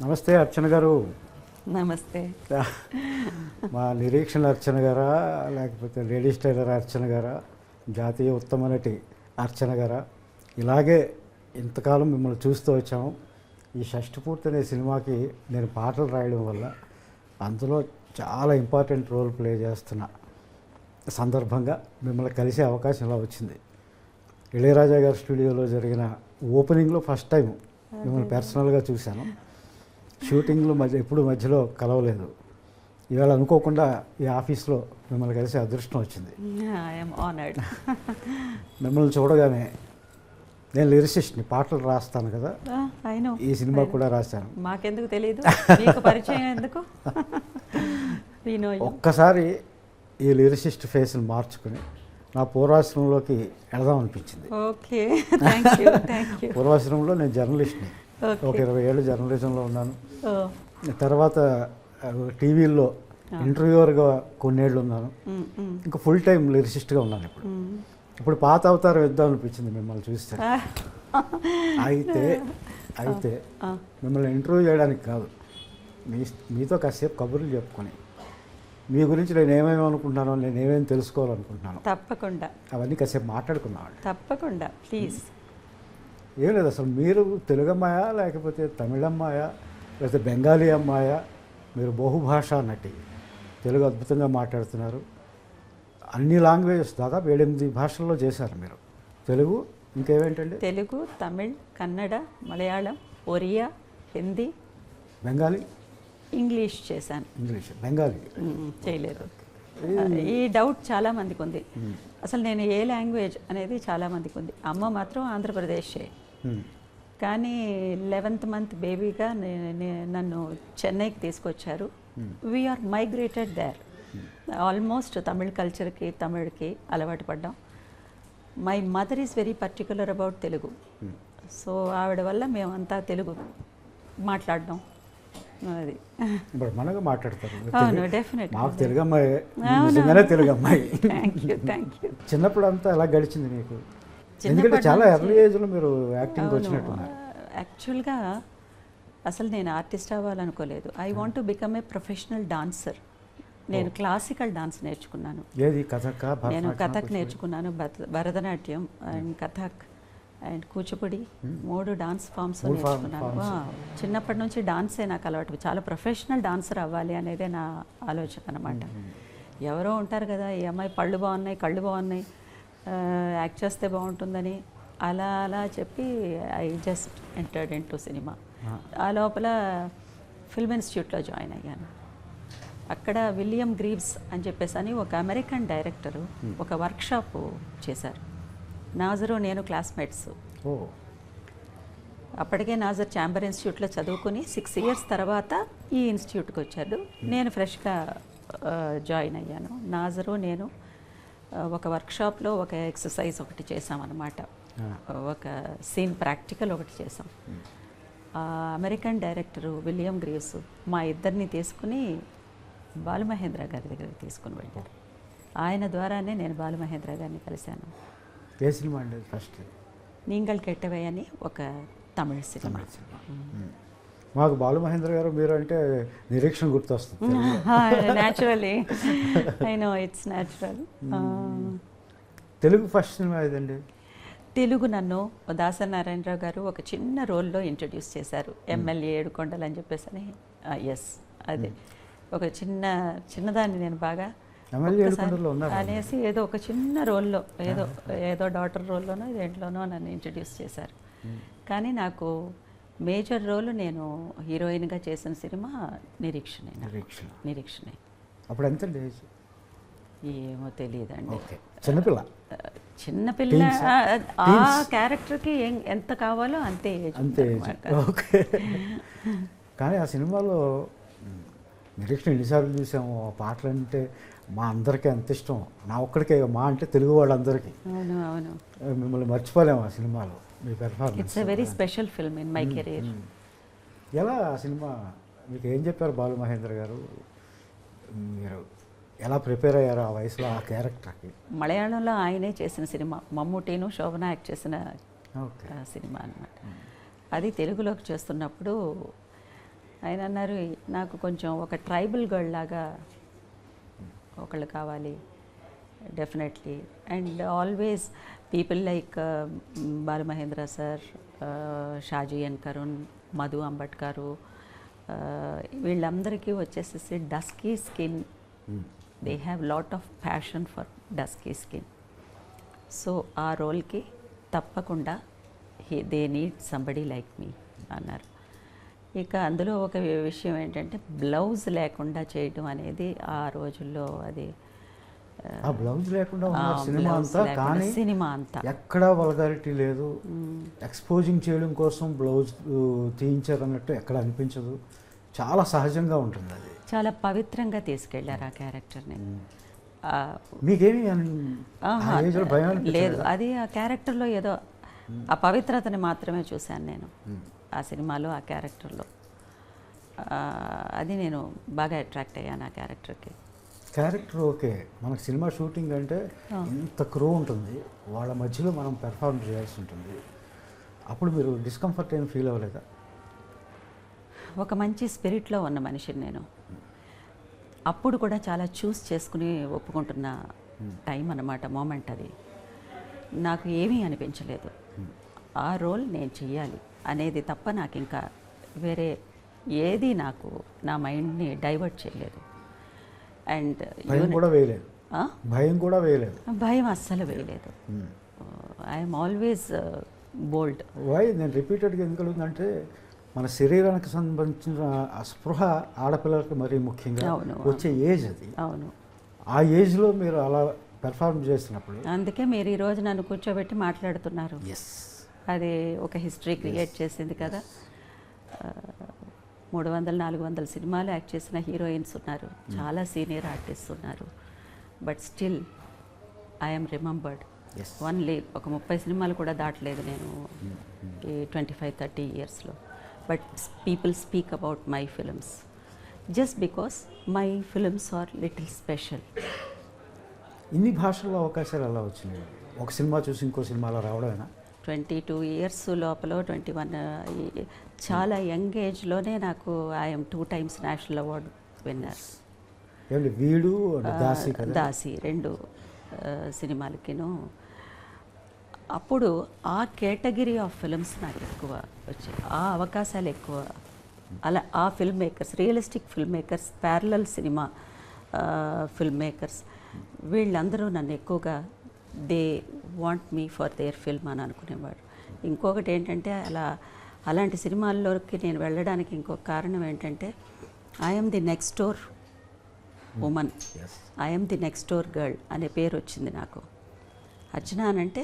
నమస్తే అర్చన గారు. నమస్తే. మా నిరీక్షణ అర్చన గారా, లేకపోతే లేడీస్ టైలర్ అర్చన గారా, జాతీయ ఉత్తమ నటి అర్చన గారా, ఇలాగే ఇంతకాలం మిమ్మల్ని చూస్తూ వచ్చాము. ఈ షష్టిపూర్తి అనే సినిమాకి నేను పాటలు రాయడం వల్ల అందులో చాలా ఇంపార్టెంట్ రోల్ ప్లే చేస్తున్న సందర్భంగా మిమ్మల్ని కలిసే అవకాశం ఇలా వచ్చింది. ఇళయరాజా గారి స్టూడియోలో జరిగిన ఓపెనింగ్లో ఫస్ట్ టైం మిమ్మల్ని పర్సనల్గా చూశాను. షూటింగ్లో ఎప్పుడు మధ్యలో కలవలేదు. ఇవాళ అనుకోకుండా ఈ ఆఫీస్లో మిమ్మల్ని కలిసి అదృష్టం వచ్చింది. మిమ్మల్ని చూడగానే నేను లిరిసిస్ట్ని, పాటలు రాస్తాను కదా, ఈ సినిమా కూడా రాశాను. మాకెందుకు తెలియదు, మీకు పరిచయం ఎందుకు? ఒక్కసారి ఈ లిరిసిస్ట్ ఫేస్ని మార్చుకుని నా పూర్వాశ్రమంలోకి వెళదాం అనిపించింది. ఓకే, పూర్వాశ్రమంలో నేను జర్నలిస్ట్ని, ఒక 20 ఏళ్ళు జర్నలిజంలో ఉన్నాను. తర్వాత టీవీల్లో ఇంటర్వ్యూవర్గా కొన్నేళ్ళు ఉన్నాను. ఇంకా ఫుల్ టైం లిరిసిస్ట్గా ఉన్నాను. ఇప్పుడు పాత అవతారం ఇద్దాం అనిపించింది మిమ్మల్ని చూస్తే. అయితే మిమ్మల్ని ఇంటర్వ్యూ చేయడానికి కాదు, మీతో కాసేపు కబుర్లు చెప్పుకొని మీ గురించి నేను ఏమేమి అనుకుంటున్నానో, నేను ఏమేమి తెలుసుకోవాలనుకుంటున్నాను, తప్పకుండా అవన్నీ కాసేపు మాట్లాడుకున్నాను. తప్పకుండా, ప్లీజ్. ఏం లేదు, అసలు మీరు తెలుగు అమ్మాయా, లేకపోతే తమిళ అమ్మాయా, లేకపోతే బెంగాలీ అమ్మాయా? మీరు బహుభాషా నటి, తెలుగు అద్భుతంగా మాట్లాడుతున్నారు. అన్ని లాంగ్వేజెస్ దాదాపు 7-8 భాషల్లో చేశారు మీరు. తెలుగు, ఇంకేమేంటండి? తెలుగు, తమిళ్, కన్నడ, మలయాళం, ఒరియా, హిందీ, బెంగాలీ, ఇంగ్లీష్ చేశాను. ఇంగ్లీష్, బెంగాలీ చేయలేదు. ఈ డౌట్ చాలామందికి ఉంది, అసలు నేను ఏ లాంగ్వేజ్ అనేది చాలామందికి ఉంది. అమ్మ మాత్రం ఆంధ్రప్రదేశే, కానీ 11th month బేబీగా నన్ను చెన్నైకి తీసుకొచ్చారు. We migrated there. Almost Tamil కల్చర్కి, తమిళ్కి అలవాటు పడ్డాం. My mother is very particular about Telugu. So ఆవిడ వల్ల మేమంతా తెలుగు మాట్లాడడం. అది ఇప్పుడు మనగా మాట్లాడతారు. అవును, డెఫినెట్. మాకు తెలుగు అమ్మాయి, నిజంగానే తెలుగు అమ్మాయి. Thank you. చిన్నప్పుడు అంతా ఎలా గడిచింది మీకు? ఎందుకంటే చాలా ఎర్లీ ఏజ్లో మీరు యాక్టింగ్ వచ్చినట్టున్నారు. యాక్చువల్గా అసలు నేను ఆర్టిస్ట్ అవ్వాలనుకోలేదు. I want to become a professional dancer. నేను క్లాసికల్ డాన్స్ నేర్చుకున్నాను. ఏది? కథక్? నేను కథక్ నేర్చుకున్నాను, Bharatanatyam and Kathak and Kuchipudi, 3 dance forms నేర్చుకున్నాను. చిన్నప్పటి నుంచి డాన్సే నాకు అలవాటు. చాలా ప్రొఫెషనల్ డాన్సర్ అవ్వాలి అనేదే నా ఆలోచన అనమాట. ఎవరో ఉంటారు కదా, ఈ అమ్మాయి పళ్ళు బాగున్నాయి, కళ్ళు బాగున్నాయి, యాక్ట్ చేస్తే బాగుంటుందని అలా అలా చెప్పి I just entered in to cinema. ఆ లోపల ఫిల్మ్ ఇన్స్టిట్యూట్లో జాయిన్ అయ్యాను. అక్కడ విలియం గ్రీవ్స్ అని చెప్పేసి అని ఒక అమెరికన్ డైరెక్టరు ఒక వర్క్షాప్ చేశారు. నాజరు నేను క్లాస్మేట్స్. అప్పటికే నాజర్ ఛాంబర్ ఇన్స్టిట్యూట్లో చదువుకుని 6 years తర్వాత ఈ ఇన్స్టిట్యూట్కి వచ్చాడు. నేను ఫ్రెష్గా జాయిన్ అయ్యాను. నాజరు నేను ఒక వర్క్షాప్లో ఒక ఎక్సర్సైజ్ ఒకటి చేసామన్నమాట. ఒక సీన్ ప్రాక్టికల్ ఒకటి చేసాం. అమెరికన్ డైరెక్టరు విలియం గ్రీవ్స్ మా ఇద్దరిని తీసుకుని బాలమహేంద్ర గారి దగ్గరికి తీసుకుని వెళ్ళారు. ఆయన ద్వారానే నేను బాలమహేంద్ర గారిని కలిశాను. ఏ సినిమా అండి? ఫస్ట్ నీంగల్ కెట్టవే అని ఒక తమిళ సినిమా. మాకు బాలమహేంద్ర గారు మీరు అంటే నిరీక్షణ గుర్తొస్తుంది. Naturally, I know, it's natural. Telugu first cinema ఏదండి? తెలుగు నన్ను దాసరి నారాయణరావు గారు ఒక చిన్న రోల్లో ఇంట్రడ్యూస్ చేశారు. ఎమ్మెల్యే ఏడుకొండలు అని చెప్పేసి. ఎస్, అదే ఒక చిన్నదాన్ని నేను బాగా అనేసి ఏదో ఒక చిన్న రోల్లో, ఏదో డాటర్ రోల్లోనో దేంట్లోనో నన్ను ఇంట్రడ్యూస్ చేశారు. కానీ నాకు మేజర్ రోల్ నేను హీరోయిన్గా చేసిన సినిమా నిరీక్షణే. అప్పుడు ఎంత ఏజ్? ఏమో తెలియదండి. చిన్నపిల్ల. ఆ క్యారెక్టర్కి ఎంత కావాలో అంతే ఏజ్. ఓకే. కానీ ఆ సినిమాలో నిరీక్షణ ఎన్నిసార్లు చూసాము. ఆ పాటలు అంటే మా అందరికీ అంత ఇష్టం. నా ఒక్కడికే, మా అంటే తెలుగు వాళ్ళందరికీ. అవును, మిమ్మల్ని మర్చిపోలేము ఆ సినిమాలో. మీ performance it's a very special film in my career. ఎలా ఆ సినిమా మీకు ఏం చెప్పారు బాలమహేంద్ర గారు? మీరు ఎలా ప్రిపేర్ అయ్యారు ఆ వయసులో ఆ క్యారెక్టర్కి? మలయాళంలో ఆయనే చేసిన సినిమా, మమ్ముటీను శోభన యాక్ట్ చేసిన సినిమా అనమాట. అది తెలుగులోకి చేస్తున్నప్పుడు ఆయన అన్నారు నాకు కొంచెం ఒక ట్రైబల్ గర్ల్ లాగా ఒకళ్ళు కావాలి definitely. And always people like Balu Mahendra sir, Shaji N Karun, Madhu అంబట్కారు, వీళ్ళందరికీ వచ్చేసేసి dusky skin, they have lot of passion for dusky skin. So ఆ రోల్కి తప్పకుండా they need somebody like me అన్నారు. ఇక అందులో ఒక విషయం ఏంటంటే బ్లౌజ్ లేకుండా చేయడం అనేది ఆ రోజుల్లో అది ఆ బ్లౌజ్ లేకుండా ఉన్న సినిమా అంతా, కానీ సినిమా అంతా ఎక్కడా వల్గారిటీ లేదు. ఎక్స్పోజింగ్ చేయడం కోసం బ్లౌజ్ తీయించారు అన్నట్టు ఎక్కడ అనిపించదు. చాలా సహజంగా ఉంటుంది అది. చాలా పవిత్రంగా తీసుకెళ్లారు ఆ క్యారెక్టర్ని. మీకేమి భయం లేదు, అది ఆ క్యారెక్టర్లో ఏదో ఆ పవిత్రతని మాత్రమే చూశాను నేను ఆ సినిమాలో, ఆ క్యారెక్టర్లో. అది నేను బాగా అట్రాక్ట్ అయ్యాను ఆ క్యారెక్టర్కి. క్యారెక్టర్ ఓకే, మనకు సినిమా షూటింగ్ అంటే ఇంత క్రూ ఉంటుంది, వాళ్ళ మధ్యలో మనం పెర్ఫార్మ్ చేయాల్సి ఉంటుంది. అప్పుడు మీరు డిస్కంఫర్ట్ ఏం ఫీల్ అవ్వలేదా? ఒక మంచి స్పిరిట్లో ఉన్న మనిషిని నేను. అప్పుడు కూడా చాలా చూస్ చేసుకుని ఒప్పుకుంటున్న టైం అన్నమాట, మూమెంట్ అది. నాకు ఏమీ అనిపించలేదు, ఆ రోల్ నేను చెయ్యాలి అనేది తప్ప నాకు ఇంకా వేరే ఏది నాకు నా మైండ్ని డైవర్ట్ చేయలేదు. అండ్ భయం కూడా వేయలేదు. భయం అస్సలు వేయలేదు. I'm always bold. వై నేను రిపీటెడ్గా ఎందుకు అడుగుతుందంటే, మన శరీరానికి సంబంధించిన స్పృహ ఆడపిల్లలకి మరీ ముఖ్యంగా వచ్చే ఏజ్ అది. అవును, ఆ ఏజ్లో మీరు అలా పెర్ఫార్మ్ చేసినప్పుడు, అందుకే మీరు ఈరోజు నన్ను కూర్చోబెట్టి మాట్లాడుతున్నారు. అది ఒక హిస్టరీ క్రియేట్ చేసింది కదా. 300-400 సినిమాలు యాక్ట్ చేసిన హీరోయిన్స్ ఉన్నారు, చాలా సీనియర్ ఆర్టిస్ట్ ఉన్నారు. But still I'm remembered. Only ఒక 30 సినిమాలు కూడా దాటలేదు నేను ఈ 25-30 ఇయర్స్లో. But people speak about my films just because my films are little special. ఇన్ని భాషల్లో అవకాశాలు ఎలా వచ్చినాయి? ఒక సినిమా చూసి ఇంకో సినిమాలో రావడమేనా? 22 ఇయర్స్ లోపల 21 చాలా యంగ్ ఏజ్లోనే నాకు I'm 2 times national award winner. వీడు దాసి 2 సినిమాలకిను. అప్పుడు ఆ కేటగిరీ ఆఫ్ ఫిల్మ్స్ నాకు ఎక్కువ వచ్చాయి, ఆ అవకాశాలు ఎక్కువ. అలా ఆ film makers, realistic film makers, parallel cinema film makers, వీళ్ళందరూ నన్ను ఎక్కువగా they want me for their film అని అనుకునేవాడు. ఇంకొకటి ఏంటంటే, అలాంటి సినిమాల్లోకి నేను వెళ్ళడానికి ఇంకొక కారణం ఏంటంటే, I'm the next door woman, I'm the next door girl అనే పేరు వచ్చింది నాకు. అర్చన అనంటే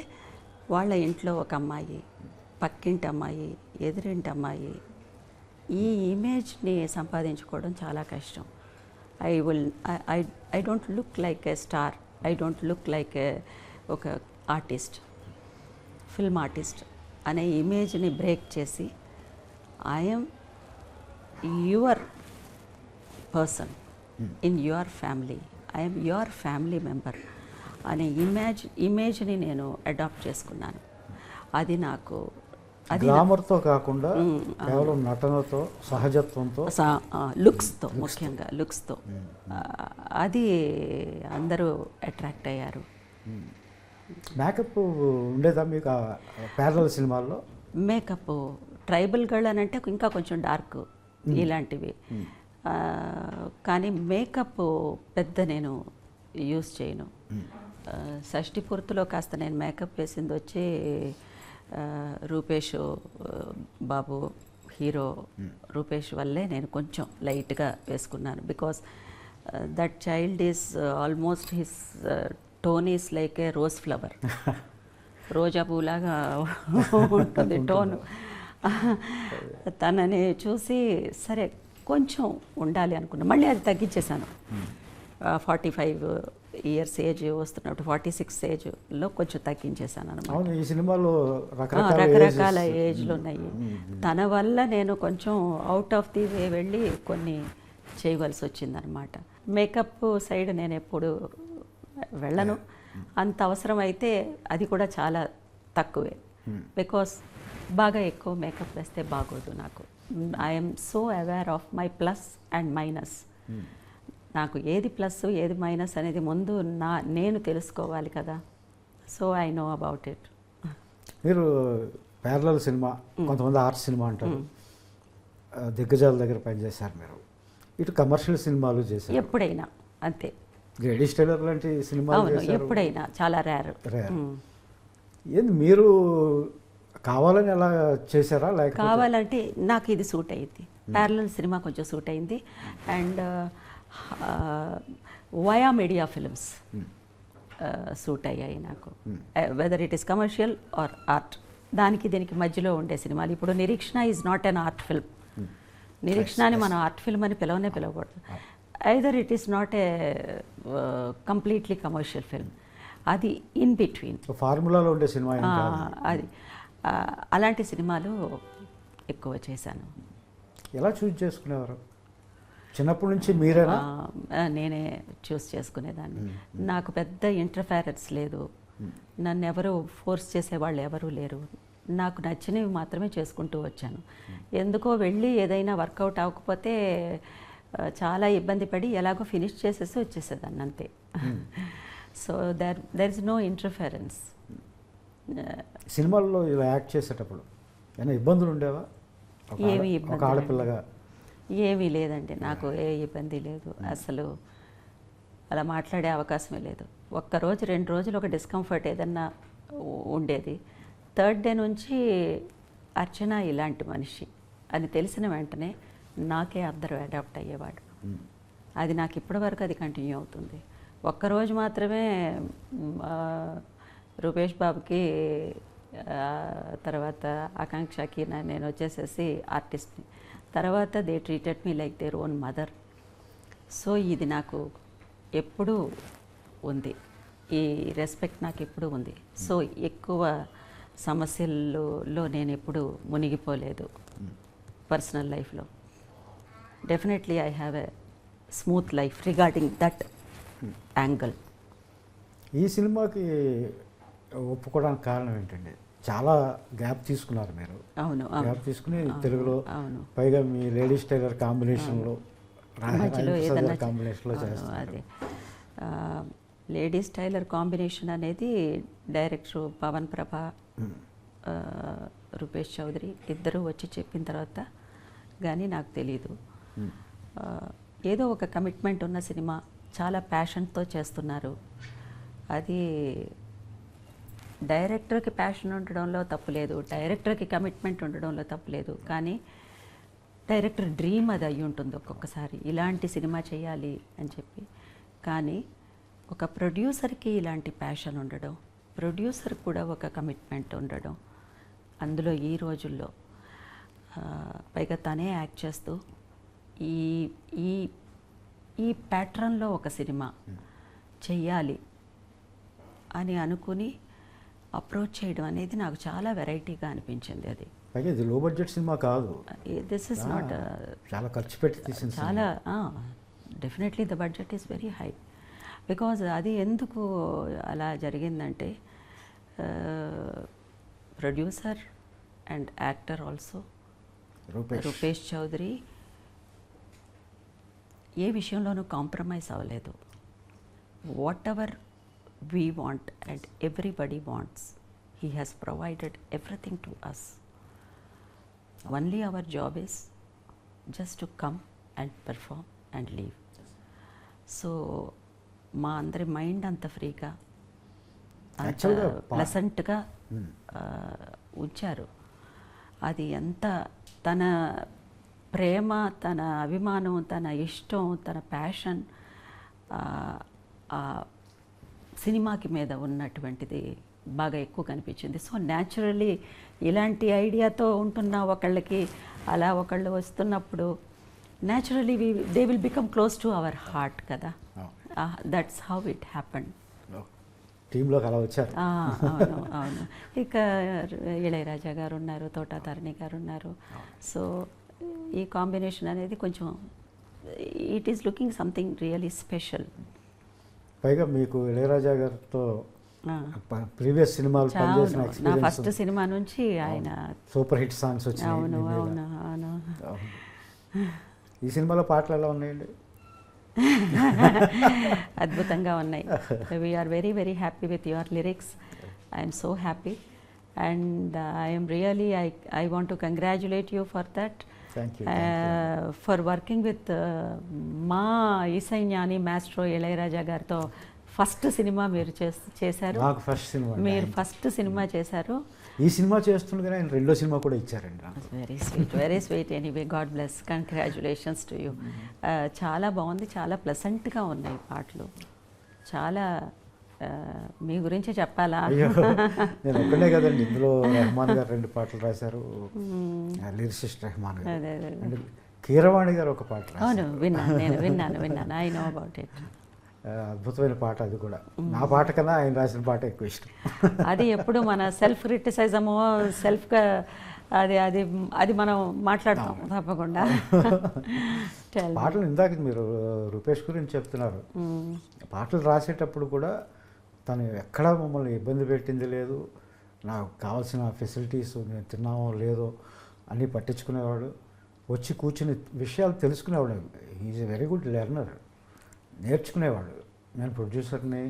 వాళ్ళ ఇంట్లో ఒక అమ్మాయి, పక్కింటి అమ్మాయి, ఎదురింటి అమ్మాయి, ఈ ఇమేజ్ని సంపాదించుకోవడం చాలా కష్టం. I don't look like A star, I don't look like ఒక ఆర్టిస్ట్, ఫిల్మ్ ఆర్టిస్ట్ అనే ఇమేజ్ని బ్రేక్ చేసి I'm your person in your family, I'm your family member అనే ఇమేజ్ని నేను అడాప్ట్ చేసుకున్నాను. అది నాకు గ్లామర్తో కాకుండా కేవలం నటనతో, సహజత్వంతో, లుక్స్తో, ముఖ్యంగా లుక్స్తో అది అందరూ అట్రాక్ట్ అయ్యారు. మేకప్ ఉండేదా మీకు ప్యారలల్ సినిమాల్లో? మేకప్ ట్రైబల్ గర్ల్ అని అంటే ఇంకా కొంచెం డార్క్ ఇలాంటివి, కానీ మేకప్ పెద్ద నేను యూస్ చేయను. షష్ఠి పూర్తిలో కాస్త నేను మేకప్ వేసింది వచ్చి రూపేష్ బాబు, హీరో రూపేష్ వల్లే నేను కొంచెం లైట్గా వేసుకున్నాను. Because that child is almost his tone is like a rose flower, రోజా పూలాగా ఉంటుంది టోను. తనని చూసి సరే కొంచెం ఉండాలి అనుకున్నా, మళ్ళీ అది తగ్గించేశాను. 45 ఇయర్స్ ఏజ్ వస్తున్నప్పుడు 46 ఏజ్లో కొంచెం తగ్గించేశాను అనమాట. ఈ సినిమాలో రకరకాల ఏజ్లు ఉన్నాయి. తన వల్ల నేను కొంచెం అవుట్ ఆఫ్ ది వే వెళ్ళి కొన్ని చేయవలసి వచ్చిందనమాట. మేకప్ సైడ్ నేను ఎప్పుడు వెళ్ళను, అంత అవసరం అయితే అది కూడా చాలా తక్కువే. బికాస్ బాగా ఎక్కువ మేకప్ వేస్తే బాగోదు నాకు. I'm so aware of my plus and minus. నాకు ఏది ప్లస్ ఏది మైనస్ అనేది ముందు నేను తెలుసుకోవాలి కదా. So I know about it. మీరు ప్యారలల్ సినిమా, కొంతమంది ఆర్ట్ సినిమా అంటారు, దిగ్గజాల దగ్గర పనిచేశారు మీరు. ఇటు కమర్షియల్ సినిమాలు చేశారు ఎప్పుడైనా, అంతే. గ్రేడీ స్టైలర్ లాంటి సినిమాలు అవును, చేశారు. ఎప్పుడైనా, చాలా రేర్. ఏంది మీరు కావాలని అలా చేశారా లేకపోతే? కావాలంటే నాకు ఇది సూట్ అయింది, ప్యారలల్ సినిమా కొంచెం సూట్ అయింది. And via media films suit అయ్యాయి నాకు, whether it is commercial or art. దానికి దీనికి మధ్యలో ఉండే సినిమాలు. ఇప్పుడు Nireekshana is not an art film. నిరీక్షణని మనం ఆర్ట్ ఫిల్మ్ అని పిలవకూడదు. Either it is not a completely commercial film, అది ఇన్ బిట్వీన్ ఫార్ములాలో ఉండే సినిమా. అది అలాంటి సినిమాలు ఎక్కువ చేశాను. ఎలా చూస్ చేసుకునేవారు? చిన్నప్పటి నుంచి మీరేనా? నేనే చూస్ చేసుకునేదాన్ని. నాకు పెద్ద ఇంటర్ఫెరెన్స్ లేదు, నన్ను ఎవరు ఫోర్స్ చేసేవాళ్ళు ఎవరూ లేరు. నాకు నచ్చినవి మాత్రమే చేసుకుంటూ వచ్చాను. ఎందుకో వెళ్ళి ఏదైనా వర్కౌట్ అవ్వకపోతే చాలా ఇబ్బంది పడి ఎలాగో ఫినిష్ చేసేసి వచ్చేసేదాన్ని, అంతే. So there is no interference. సినిమాల్లో ఇలా యాక్ట్ చేసేటప్పుడు ఏమైనా ఇబ్బందులు ఉండేవా? ఏమీ ఒక ఇబ్బంది ఆడపిల్లగా ఏమీ లేదండి, నాకు ఏ ఇబ్బంది లేదు. అసలు అలా మాట్లాడే అవకాశమే లేదు. ఒక్కరోజు 2 రోజులు ఒక డిస్కంఫర్ట్ ఏదన్నా ఉండేది. థర్డ్ డే నుంచి అర్చన ఇలాంటి మనిషి అని తెలిసిన వెంటనే నాకే అందరూ అడాప్ట్ అయ్యేవాడు. అది నాకు ఇప్పటివరకు అది కంటిన్యూ అవుతుంది. ఒక్కరోజు మాత్రమే రూపేష్ బాబుకి, తర్వాత ఆకాంక్షకి నేను వచ్చేసేసి ఆర్టిస్ట్ని. తర్వాత they treated me like their own mother. So ఇది నాకు ఎప్పుడూ ఉంది, ఈ రెస్పెక్ట్ నాకు ఎప్పుడూ ఉంది. సో ఎక్కువ సమస్యల్లో నేను ఎప్పుడు మునిగిపోలేదు పర్సనల్ లైఫ్లో. Definitely I have a smooth life regarding that angle. ఈ సినిమాకి ఒప్పుకోవడానికి కారణం ఏంటండి? చాలా గ్యాప్ తీసుకున్నారు మీరు. అవును, గ్యాప్ తీసుకుని తెలుగులో, అవును, పైగా మీ లేడీస్ టైలర్ కాంబినేషన్లో, మధ్యలో ఏదన్నా కాంబినేషన్లో చేస్తారు. అదే లేడీస్ టైలర్ కాంబినేషన్ అనేది డైరెక్టర్ పవన్ ప్రభ, రూపేష్ చౌదరి ఇద్దరూ వచ్చి చెప్పిన తర్వాత కానీ నాకు తెలీదు. ఏదో ఒక కమిట్మెంట్ ఉన్న సినిమా, చాలా ప్యాషన్తో చేస్తున్నారు. అది డైరెక్టర్కి ప్యాషన్ ఉండడంలో తప్పులేదు, డైరెక్టర్కి కమిట్మెంట్ ఉండడంలో తప్పులేదు. కానీ డైరెక్టర్ డ్రీమ్ అది అయ్యి ఉంటుంది ఒక్కొక్కసారి, ఇలాంటి సినిమా చేయాలి అని చెప్పి. కానీ ఒక ప్రొడ్యూసర్కి ఇలాంటి ప్యాషన్ ఉండడం, ప్రొడ్యూసర్ కూడా ఒక కమిట్మెంట్ ఉండడం, అందులో ఈ రోజుల్లో పైగా తనే యాక్ట్ చేస్తూ ఈ ఈ ఈ ప్యాట్రన్లో ఒక సినిమా చెయ్యాలి అని అనుకుని అప్రోచ్ చేయడం అనేది నాకు చాలా వెరైటీగా అనిపించింది. అది పైగా ఇది లో బడ్జెట్ సినిమా కాదు, దిస్ ఇస్ నాట్, చాలా ఖర్చు పెట్టి తీసిన చాలా definitely the budget is very high. Because అది ఎందుకు అలా జరిగిందంటే producer and actor also Rupesh Chowdary ఏ విషయంలోనూ కాంప్రమైజ్ అవ్వలేదు. Whatever we want and everybody wants, he has provided everything to us. Only our job is just to come and perform and leave. So మా అందరి mind అంత ఫ్రీగా, అంత ప్లెసెంట్గా ఉంచారు. అది ఎంత తన ప్రేమ, తన అభిమానం, తన ఇష్టం, తన ప్యాషన్ సినిమాకి మీద ఉన్నటువంటిది బాగా ఎక్కువ కనిపించింది. సో న్యాచురల్లీ ఇలాంటి ఐడియాతో ఉంటున్న ఒకళ్ళకి అలా ఒకళ్ళు వస్తున్నప్పుడు naturally they will become close to our heart కదా. That's how it happened. టీంలోకి అలా వచ్చారు. అవును, అవును. ఇక ఇళయరాజా గారు ఉన్నారు, తోటా తారిణి గారు ఉన్నారు. సో ఈ కాంబినేషన్ అనేది కొంచెం it is looking something really special. పైగా మీకు ఇళయరాజా గారితో ప్రీవియస్ సినిమాలు పనిచేసిన నా ఫస్ట్ సినిమా నుంచి ఆయన సూపర్ హిట్ సాంగ్స్ వచ్చాయి. అవును, అవును, అవును. అవును. ఈ సినిమాలో పాటలు ఎలా ఉన్నాయండి? అద్భుతంగా ఉన్నాయి. We are very very happy with your lyrics. I'm so happy and I'm really I want to congratulate you for that. Thank you. For working with మా ఇసైజ్ఞాని మాస్ట్రో ఇళయరాజా గారితో ఫస్ట్ సినిమా మీరు చేశారు. నాకు ఫస్ట్ సినిమా. మీరు ఫస్ట్ సినిమా చేశారు. ఈ cinema చేస్తుండగానే ఆయన రెండో సినిమా కూడా ఇచ్చారండి నాకు. Very sweet anyway, God bless, congratulations to you. చాలా బాగుంది, చాలా ప్లెసెంట్గా ఉన్నాయి పాటలు. చాలా మీ గురించి చెప్పాలా? అయ్యో, నేను ఒక్కడే కదండి, ఇందులో రెహమాన్ గారు 2 పాటలు రాశారు, లిరిసిస్ట్ రెహమాన్ గారు. అదే అదే అండ్ కీరవాణి గారు ఒక పాట రాశారు. అవును, విన్నాను. I know about it. అద్భుతమైన పాట అది కూడా. నా పాట కన్నా ఆయన రాసిన పాట ఎక్కువ ఇష్టం. అది ఎప్పుడు మన సెల్ఫ్ క్రిటిసైజము, సెల్ఫ్గా అది అది అది మనం మాట్లాడతాం తప్పకుండా. పాటలు ఇందాక మీరు రూపేష్ గురించి చెప్తున్నారు. పాటలు రాసేటప్పుడు కూడా తను ఎక్కడా మమ్మల్ని ఇబ్బంది పెట్టింది లేదు. నాకు కావాల్సిన ఫెసిలిటీస్ నేను తిన్నామో లేదో అన్నీ పట్టించుకునేవాడు. వచ్చి కూర్చుని విషయాలు తెలుసుకునేవాడు. Is a very good learner. నేర్చుకునేవాడు. నేను ప్రొడ్యూసర్ని,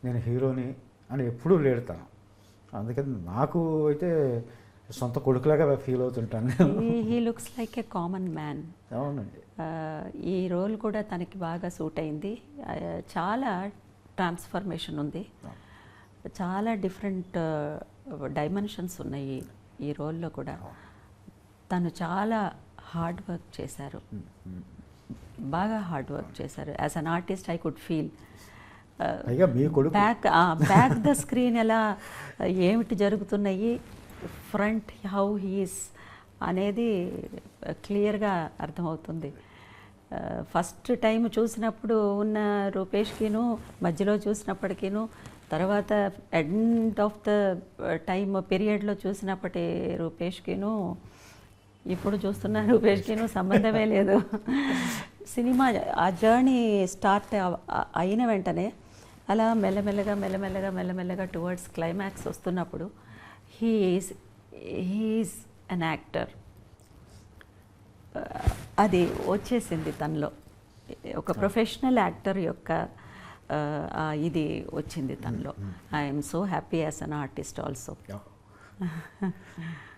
నేను హీరోని అని ఎప్పుడూ లేడతాను. అందుకని నాకు అయితే సొంత కొడుకులాగా ఫీల్ అవుతుంటాను. He looks like a common man. అవునండి. ఈ రోల్ కూడా తనకి బాగా సూట్ అయింది. చాలా ట్రాన్స్ఫర్మేషన్ ఉంది, చాలా డిఫరెంట్ డైమెన్షన్స్ ఉన్నాయి ఈ రోల్లో కూడా. తను చాలా హార్డ్ వర్క్ చేశారు, బాగా హార్డ్ వర్క్ చేశారు. As an artist I could feel back the screen ఎలా ఏమిటి జరుగుతున్నాయి, ఫ్రంట్ హౌ హీస్ అనేది క్లియర్గా అర్థమవుతుంది. ఫస్ట్ టైం చూసినప్పుడు ఉన్న రూపేష్కిను, మధ్యలో చూసినప్పటికీను, తర్వాత ఎండ్ ఆఫ్ ద టైమ్ పీరియడ్లో చూసినప్పటి రూపేష్కిను, ఇప్పుడు చూస్తున్న రూపేష్కిను సంబంధమే లేదు. సినిమా ఆ జర్నీ స్టార్ట్ అయిన వెంటనే అలా మెల్లమెల్లగా టువర్డ్స్ క్లైమాక్స్ వస్తున్నప్పుడు హీఈస్ అన్ యాక్టర్. అది వచ్చేసింది తనలో, ఒక ప్రొఫెషనల్ యాక్టర్ యొక్క ఇది వచ్చింది తనలో. I'm so happy as an artist also.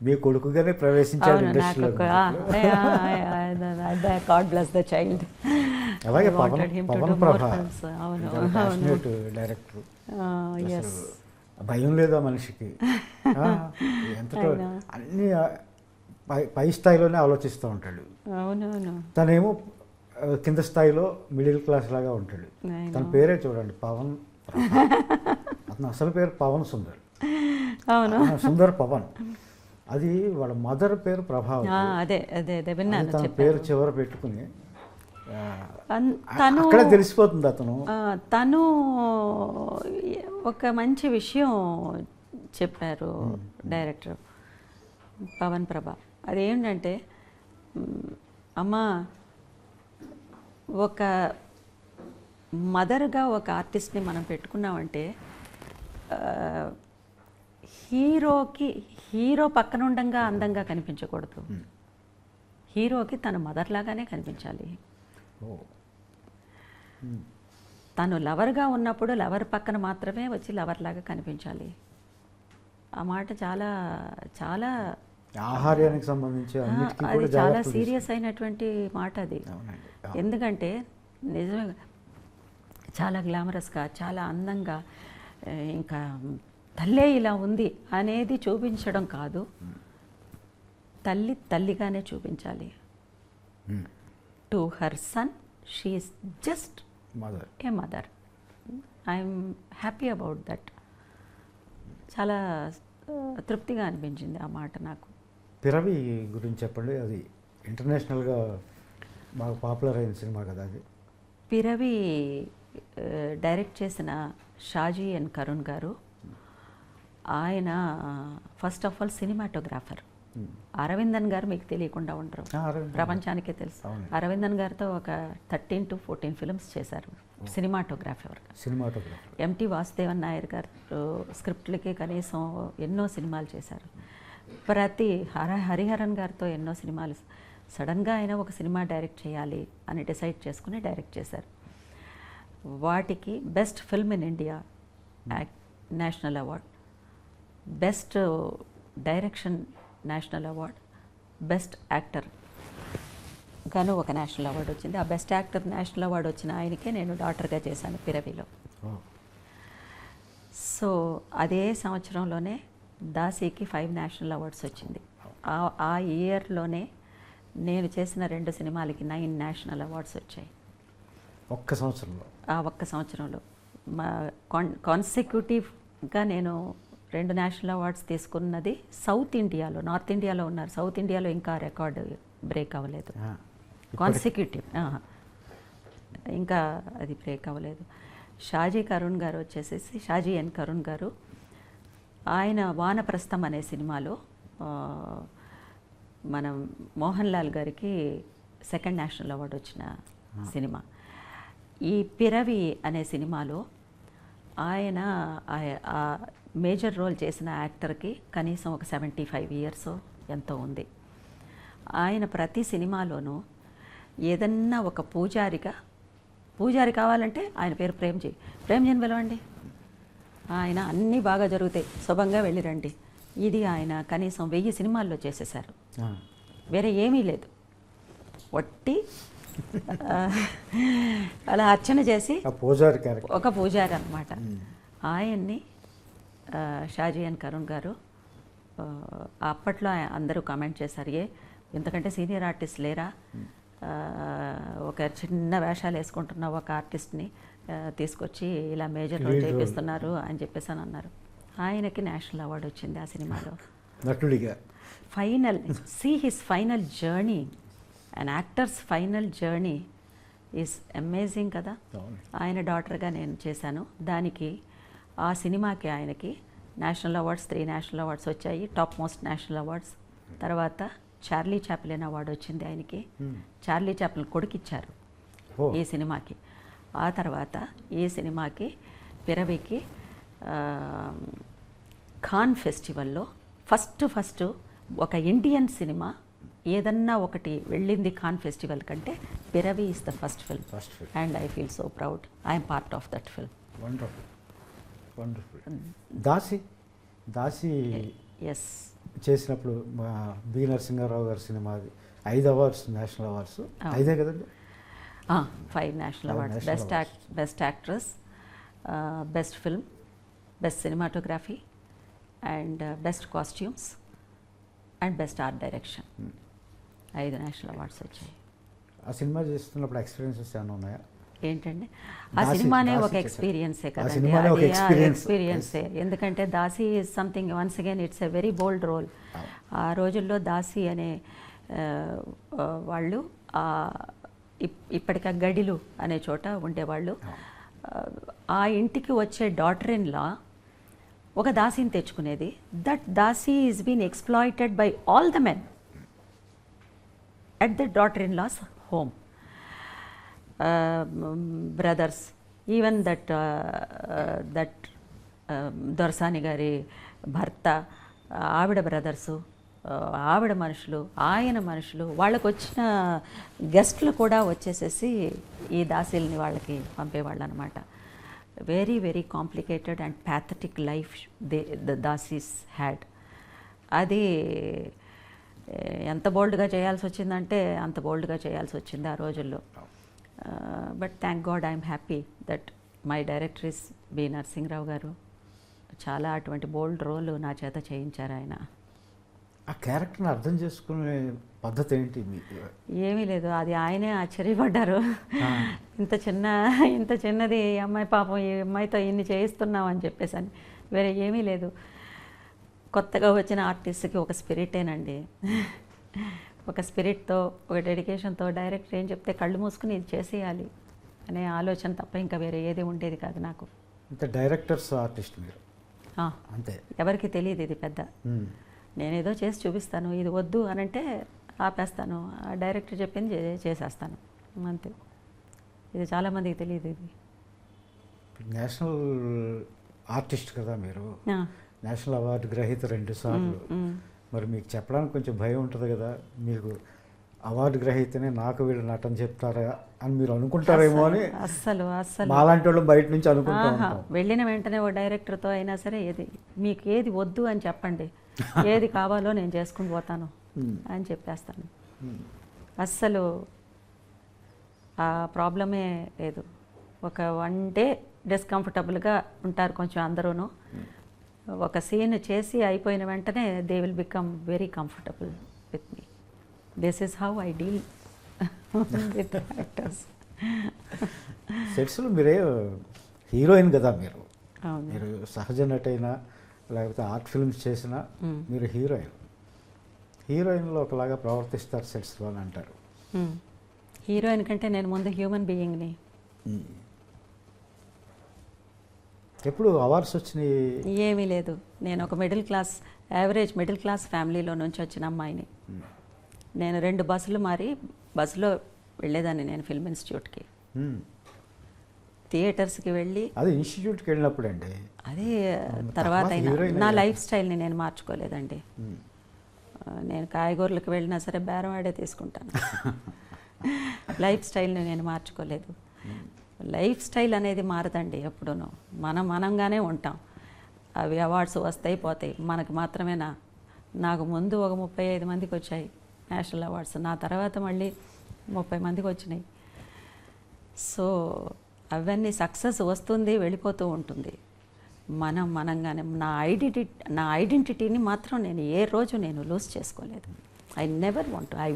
మీ కొడుకుగానే ప్రవేశించారు ఇండస్ట్రీలో. God bless the child. అలాగే పవన్ ప్రభ డైరెక్టర్. భయం లేదా మనిషికి? ఎంతటో అన్ని పై స్థాయిలోనే ఆలోచిస్తూ ఉంటాడు. అవునవును. తనేమో కింద స్థాయిలో మిడిల్ క్లాస్ లాగా ఉంటాడు. తన పేరే చూడండి, పవన్. అతను అసలు పేరు పవన్ సుందర్. అవును, సుందర్ పవన్. అది వాళ్ళ మదర్ పేరు ప్రభావతి. అదే అదే అదే విన్నాను. తన పేరు చివర పెట్టుకుని తను అక్కడే తెలిసిపోతుంది తను ఒక మంచి విషయం చెప్పారు డైరెక్టర్ పవన్ ప్రభ. అదేంటంటే, అమ్మ, ఒక మదర్గా ఒక ఆర్టిస్ట్ని మనం పెట్టుకున్నామంటే హీరో పక్కన ఉండంగా అందంగా కనిపించకూడదు. హీరోకి తన మదర్ లాగానే కనిపించాలి. తను లవర్గా ఉన్నప్పుడు లవర్ పక్కన మాత్రమే వచ్చి లవర్ లాగా కనిపించాలి. ఆ మాట చాలా చాలా ఆహార్యానికి సంబంధించి అది చాలా సీరియస్ అయినటువంటి మాట అది. ఎందుకంటే నిజమే, చాలా గ్లామరస్గా, చాలా అందంగా, ఇంకా తల్లే ఇలా ఉంది అనేది చూపించడం కాదు, తల్లి తల్లిగానే చూపించాలి. To her son she is just a mother. I'm happy about that. చాలా తృప్తిగా అనిపించింది ఆ మాట నాకు. పిరవి గురించి చెప్పండి. అది ఇంటర్నేషనల్గా బాగా పాపులర్ అయిన సినిమా కదా అది. పిరవి డైరెక్ట్ చేసిన షాజీ ఎన్ కరుణ్ గారు. ఆయన first of all cinematographer. Aravindan గారు మీకు తెలియకుండా ఉండరు, ప్రపంచానికే తెలుసు. అరవిందన్ గారితో ఒక 13 to 14 ఫిల్మ్స్ చేశారు సినిమాటోగ్రాఫర్. ఎంటి వాసుదేవన్ నాయర్ గారు స్క్రిప్ట్లకి కనీసం ఎన్నో సినిమాలు చేశారు. హరిహరన్ గారితో ఎన్నో సినిమాలు. సడన్గా ఆయన ఒక సినిమా డైరెక్ట్ చేయాలి అని డిసైడ్ చేసుకుని డైరెక్ట్ చేశారు. వాటికి best film in India national award, best direction national award, best actor గాను ఒక నేషనల్ అవార్డు వచ్చింది. ఆ బెస్ట్ యాక్టర్ నేషనల్ అవార్డు వచ్చిన ఆయనకే నేను డాటర్గా చేశాను పిరవిలో. సో అదే సంవత్సరంలోనే దాసీకి 5 నేషనల్ అవార్డ్స్ వచ్చింది. ఆ ఇయర్లోనే నేను చేసిన 2 సినిమాలకి 9 నేషనల్ అవార్డ్స్ వచ్చాయి ఒక్క సంవత్సరంలో. ఆ ఒక్క సంవత్సరంలో మా కాన్సిక్యూటివ్గా నేను 2 నేషనల్ అవార్డ్స్ తీసుకున్నది సౌత్ ఇండియాలో. నార్త్ ఇండియాలో ఉన్నారు, సౌత్ ఇండియాలో ఇంకా రికార్డు బ్రేక్ అవ్వలేదు. కాన్సిక్యూటివ్ ఇంకా అది బ్రేక్ అవ్వలేదు. షాజీ కరుణ్ గారు వచ్చేసేసి, షాజీ ఎన్ కరుణ్ గారు, ఆయన వానప్రస్థం అనే సినిమాలో మనం మోహన్ లాల్ గారికి 2nd నేషనల్ అవార్డు వచ్చిన సినిమా. ఈ పిరవి అనే సినిమాలో ఆయన ఆ మేజర్ రోల్ చేసిన యాక్టర్కి కనీసం ఒక 75 ఇయర్స్ ఎంతో ఉంది. ఆయన ప్రతి సినిమాలోనూ ఏదన్నా ఒక పూజారి కావాలంటే ఆయన పేరు ప్రేమ్జీని పిలవండి, ఆయన అన్నీ బాగా జరుగుతాయి, శుభంగా వెళ్ళిరండి. ఇది ఆయన కనీసం 1000 సినిమాల్లో చేసేసారు. వేరే ఏమీ లేదు, వట్టి అలా అర్చన చేసి ఒక పూజారి అన్నమాట. ఆయన్ని షాజీ ఎన్ కరుణ్ గారు అప్పట్లో అందరూ కామెంట్ చేశారు, ఇంతకంటే సీనియర్ ఆర్టిస్ట్ లేరా, ఒక చిన్న వేషాలు వేసుకుంటున్న ఒక ఆర్టిస్ట్ని తీసుకొచ్చి ఇలా మేజర్ రోల్ చేపిస్తున్నారు అని చెప్పేసి అని అన్నారు. ఆయనకి నేషనల్ అవార్డు వచ్చింది ఆ సినిమాలో నటుడిగా. Final his final journey, and actors final journey is amazing కదా. ఆయన డాటర్గా నేను చేశాను. దానికి ఆ సినిమాకి ఆయనకి నేషనల్ అవార్డ్స్ 3 నేషనల్ అవార్డ్స్ వచ్చాయి, టాప్ మోస్ట్ నేషనల్ అవార్డ్స్. తర్వాత చార్లీ చాప్లిన్ అవార్డు వచ్చింది ఆయనకి. చార్లీ చాప్లిన్ కొడుకు ఇచ్చారు ఈ సినిమాకి. ఆ తర్వాత ఈ సినిమాకి పిరవికి ఖాన్ ఫెస్టివల్లో ఫస్ట్ ఒక ఇండియన్ సినిమా ఏదన్నా ఒకటి వెళ్ళింది ఖాన్ ఫెస్టివల్ కంటే Piravi is the first film, and I feel so proud I'm part of that film. Wonderful. Daasi ఎస్ చేసినప్పుడు మా బి నరసింహారావు గారి సినిమాది 5 అవార్డ్స్, నేషనల్ అవార్డ్స్ 5 కదండి. 5 national awards, best actress, best film, best cinematography, and best costumes, and best art direction. 5 national awards వచ్చాయి. ఆ cinema చేస్తున్నప్పుడు experiences ఏమైనా ఉన్నాయా? ఏంటంటే ఆ సినిమానే ఒక ఎక్స్పీరియన్సే కదండి, ఎక్స్పీరియన్సే. ఎందుకంటే Daasi is something, once again it's a very bold role. ఆ రోజుల్లో దాసి అనే వాళ్ళు ఇప్పటిక గడిలు అనే చోట ఉండేవాళ్ళు. ఆ ఇంటికి వచ్చే డాటర్ ఇన్ లా ఒక దాసిని తెచ్చుకునేది. That Daasi is been exploited by all the men at the daughter-in-law's home. Brothers, even that దొరసాని గారి భర్త, ఆవిడ బ్రదర్సు, ఆవిడ మనుషులు, ఆయన మనుషులు, వాళ్ళకు వచ్చిన గెస్ట్లు కూడా వచ్చేసేసి ఈ దాసీల్ని వాళ్ళకి పంపేవాళ్ళు అనమాట. Very very complicated and pathetic life the dasis had. అది ఎంత బోల్డ్గా చేయాల్సి వచ్చిందంటే అంత బోల్డ్గా చేయాల్సి వచ్చింది ఆ రోజుల్లో. But thank God I'm happy that my director is B Narasimha Rao గారు. చాలా అటువంటి బోల్డ్ రోల్ నా చేత చేయించారు ఆయన. ఆ క్యారెక్టర్ని అర్థం చేసుకునే పద్ధతి ఏంటి? ఏమీ లేదు, అది ఆయనే ఆశ్చర్యపడ్డారు. ఇంత చిన్నది ఈ అమ్మాయి, పాపం ఈ అమ్మాయితో ఇన్ని చేయిస్తున్నాం అని చెప్పేసి అని. వేరే ఏమీ లేదు. కొత్తగా వచ్చిన ఆర్టిస్ట్కి ఒక స్పిరిటేనండి, ఒక స్పిరిట్తో, ఒక డెడికేషన్తో డైరెక్టర్ ఏం చెప్తే కళ్ళు మూసుకుని ఇది చేసేయాలి అనే ఆలోచన తప్ప ఇంకా వేరే ఏది ఉండేది కాదు నాకు. అంటే డైరెక్టర్స్ ఆర్టిస్ట్ మీరు అంతే, ఎవరికి తెలియదు ఇది పెద్ద. నేనేదో చేసి చూపిస్తాను, ఇది వద్దు అనంటే ఆపేస్తాను, ఆ డైరెక్టర్ చెప్పింది చేసేస్తాను అంతే. ఇది చాలామందికి తెలియదు. ఇది నేషనల్ ఆర్టిస్ట్ కదా మీరు, నేషనల్ అవార్డు గ్రహీత 2 సార్లు. మరి మీకు చెప్పడానికి కొంచెం భయం ఉంటుంది కదా, మీకు అవార్డు గ్రహీతనే నాకు వీళ్ళు నటన చెప్తారా అని మీరు అనుకుంటారేమో అని అస్సలు అస్సలు మాలాంటి వాళ్ళు బయట నుంచి అనుకుంటూ ఉంటాం. వెళ్ళిన వెంటనే ఓ డైరెక్టర్తో అయినా సరే మీకు ఏది వద్దు అని చెప్పండి, ఏది కావాలో నేను చేసుకుని పోతాను అని చెప్పేస్తాను. అస్సలు ఆ ప్రాబ్లమే లేదు. ఒక 1 డే డిస్కంఫర్టబుల్గా ఉంటారు కొంచెం అందరూను. ఒక సీన్ చేసి అయిపోయిన వెంటనే they will become very comfortable with me. This is how I deal with actors. సెట్స్లో మీరే హీరోయిన్ కదా మీరు. అవును. మీరు సహజ నటైనా లేకపోతే ఆర్ట్ ఫిల్మ్స్ చేసినా మీరు హీరోయిన్లో ఒకలాగా ప్రవర్తిస్తారు సెట్స్లో అని అంటారు. హీరోయిన్ కంటే నేను ముందు హ్యూమన్ బీయింగ్ని. ఎప్పుడు అవార్డ్స్ వచ్చినాయి? ఏమీ లేదు. నేను ఒక యావరేజ్ మిడిల్ క్లాస్ ఫ్యామిలీలో నుంచి వచ్చిన అమ్మాయిని. నేను 2 బస్సులు మారి బస్సులో వెళ్ళేదాన్ని నేను ఫిల్మ్ ఇన్స్టిట్యూట్కి. థియేటర్స్కి వెళ్ళి అది ఇన్స్టిట్యూట్కి వెళ్ళినప్పుడు అండి. అది తర్వాత అయినా నా లైఫ్ స్టైల్ని నేను మార్చుకోలేదండి. నేను కాయగూరలకు వెళ్ళినా సరే బేరం ఆడే తీసుకుంటాను. లైఫ్ స్టైల్ని నేను మార్చుకోలేదు. లైఫ్ స్టైల్ అనేది మారదండి ఎప్పుడూనూ. మనంగానే ఉంటాం. అవి అవార్డ్స్ వస్తాయి పోతాయి. మనకు మాత్రమేనా? నాకు ముందు ఒక 35 మందికి వచ్చాయి నేషనల్ అవార్డ్స్. నా తర్వాత మళ్ళీ 30 మందికి వచ్చినాయి. సో అవన్నీ సక్సెస్ వస్తుంది, వెళ్ళిపోతూ ఉంటుంది. మనంగానే నా ఐడెంటిటీని మాత్రం నేను ఏ రోజు నేను లూజ్ చేసుకోలేదు. I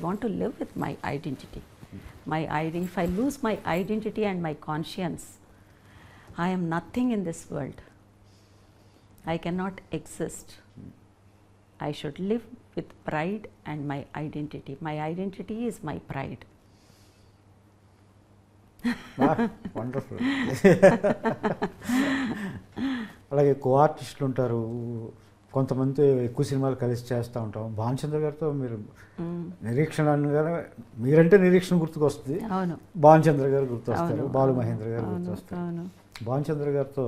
want to live with my identity. If I lose my identity and my conscience, I am nothing in this world. I cannot exist. I should live with pride and my identity. My identity is my pride. Wonderful. అలాగే కో ఆర్టిస్టులు ఉంటారు, కొంతమంది ఎక్కువ సినిమాలు కలిసి చేస్తూ ఉంటాం. భానుచంద్ర గారితో మీరు నిరీక్షణ అనగానే మీరంటే నిరీక్షణ గుర్తుకొస్తుంది. అవును. భానుచంద్ర గారు గుర్తొస్తారు, బాలు మహేంద్ర గారు గుర్తొస్తారు. భానుచంద్ర గారితో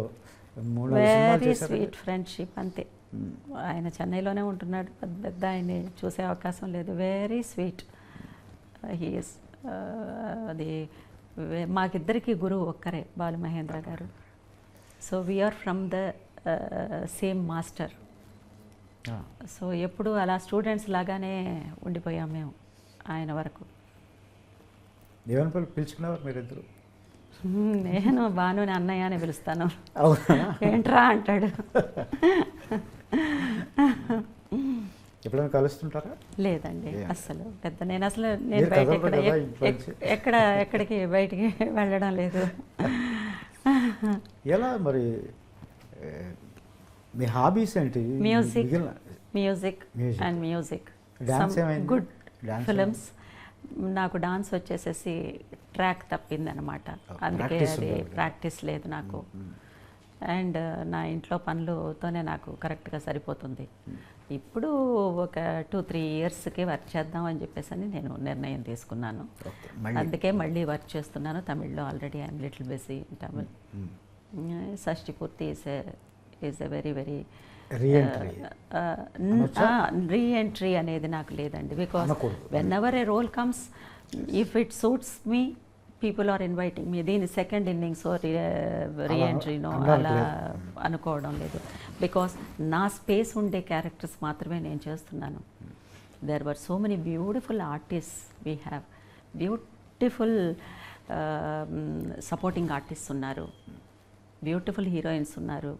3-4 సినిమాలు వెరీ చేశారు. స్వీట్ ఫ్రెండ్షిప్ అంతే. ఆయన చెన్నైలోనే ఉంటున్నాడు. పెద్ద ఆయన్ని చూసే అవకాశం లేదు. Very sweet he is. అది మాకిద్దరికి గురువు ఒక్కరే, బాలు మహేంద్ర గారు. So we are from the same master. So ఎప్పుడు అలా స్టూడెంట్స్ లాగానే ఉండిపోయాం మేము ఆయన వరకు. ఏమని పిలుచుకునేవారు మీరిద్దరు? నేను బానుని అన్నయ్య అని పిలుస్తాను. అవునా? ఏంట్రా అంటాడు. ఎప్పుడైనా కలుస్తుంటారా? లేదండి అసలు. నేను బయట ఎక్కడికి బయటికి వెళ్ళడం లేదు. ఎలా మరి మీ హాబీస్ ఏంటి? Music and music. Good films. నాకు డాన్స్ వచ్చేసేసి ట్రాక్ తప్పిందనమాట. అందుకే అది ప్రాక్టీస్ లేదు నాకు. అండ్ నా ఇంట్లో పనులతోనే నాకు కరెక్ట్గా సరిపోతుంది. ఇప్పుడు ఒక 2-3 ఇయర్స్కి వర్క్ చేద్దాం అని చెప్పేసి నేను నిర్ణయం తీసుకున్నాను. అందుకే మళ్ళీ వర్క్ చేస్తున్నాను తమిళ్లో. Already I'm little busy in Tamil. Shashti Purthi is a very very reentry అనేది నాకు లేదండి. Because whenever a role comes, if it suits me, people are inviting me. దీని సెకండ్ ఇన్నింగ్స్ రీఎంట్రీనో అలా అనుకోవడం లేదు. బికాస్ నా స్పేస్ ఉండే క్యారెక్టర్స్ మాత్రమే నేను చేస్తున్నాను. There were so many beautiful artist. We have beautiful supporting artist ఉన్నారు, బ్యూటిఫుల్ హీరోయిన్స్ ఉన్నారు.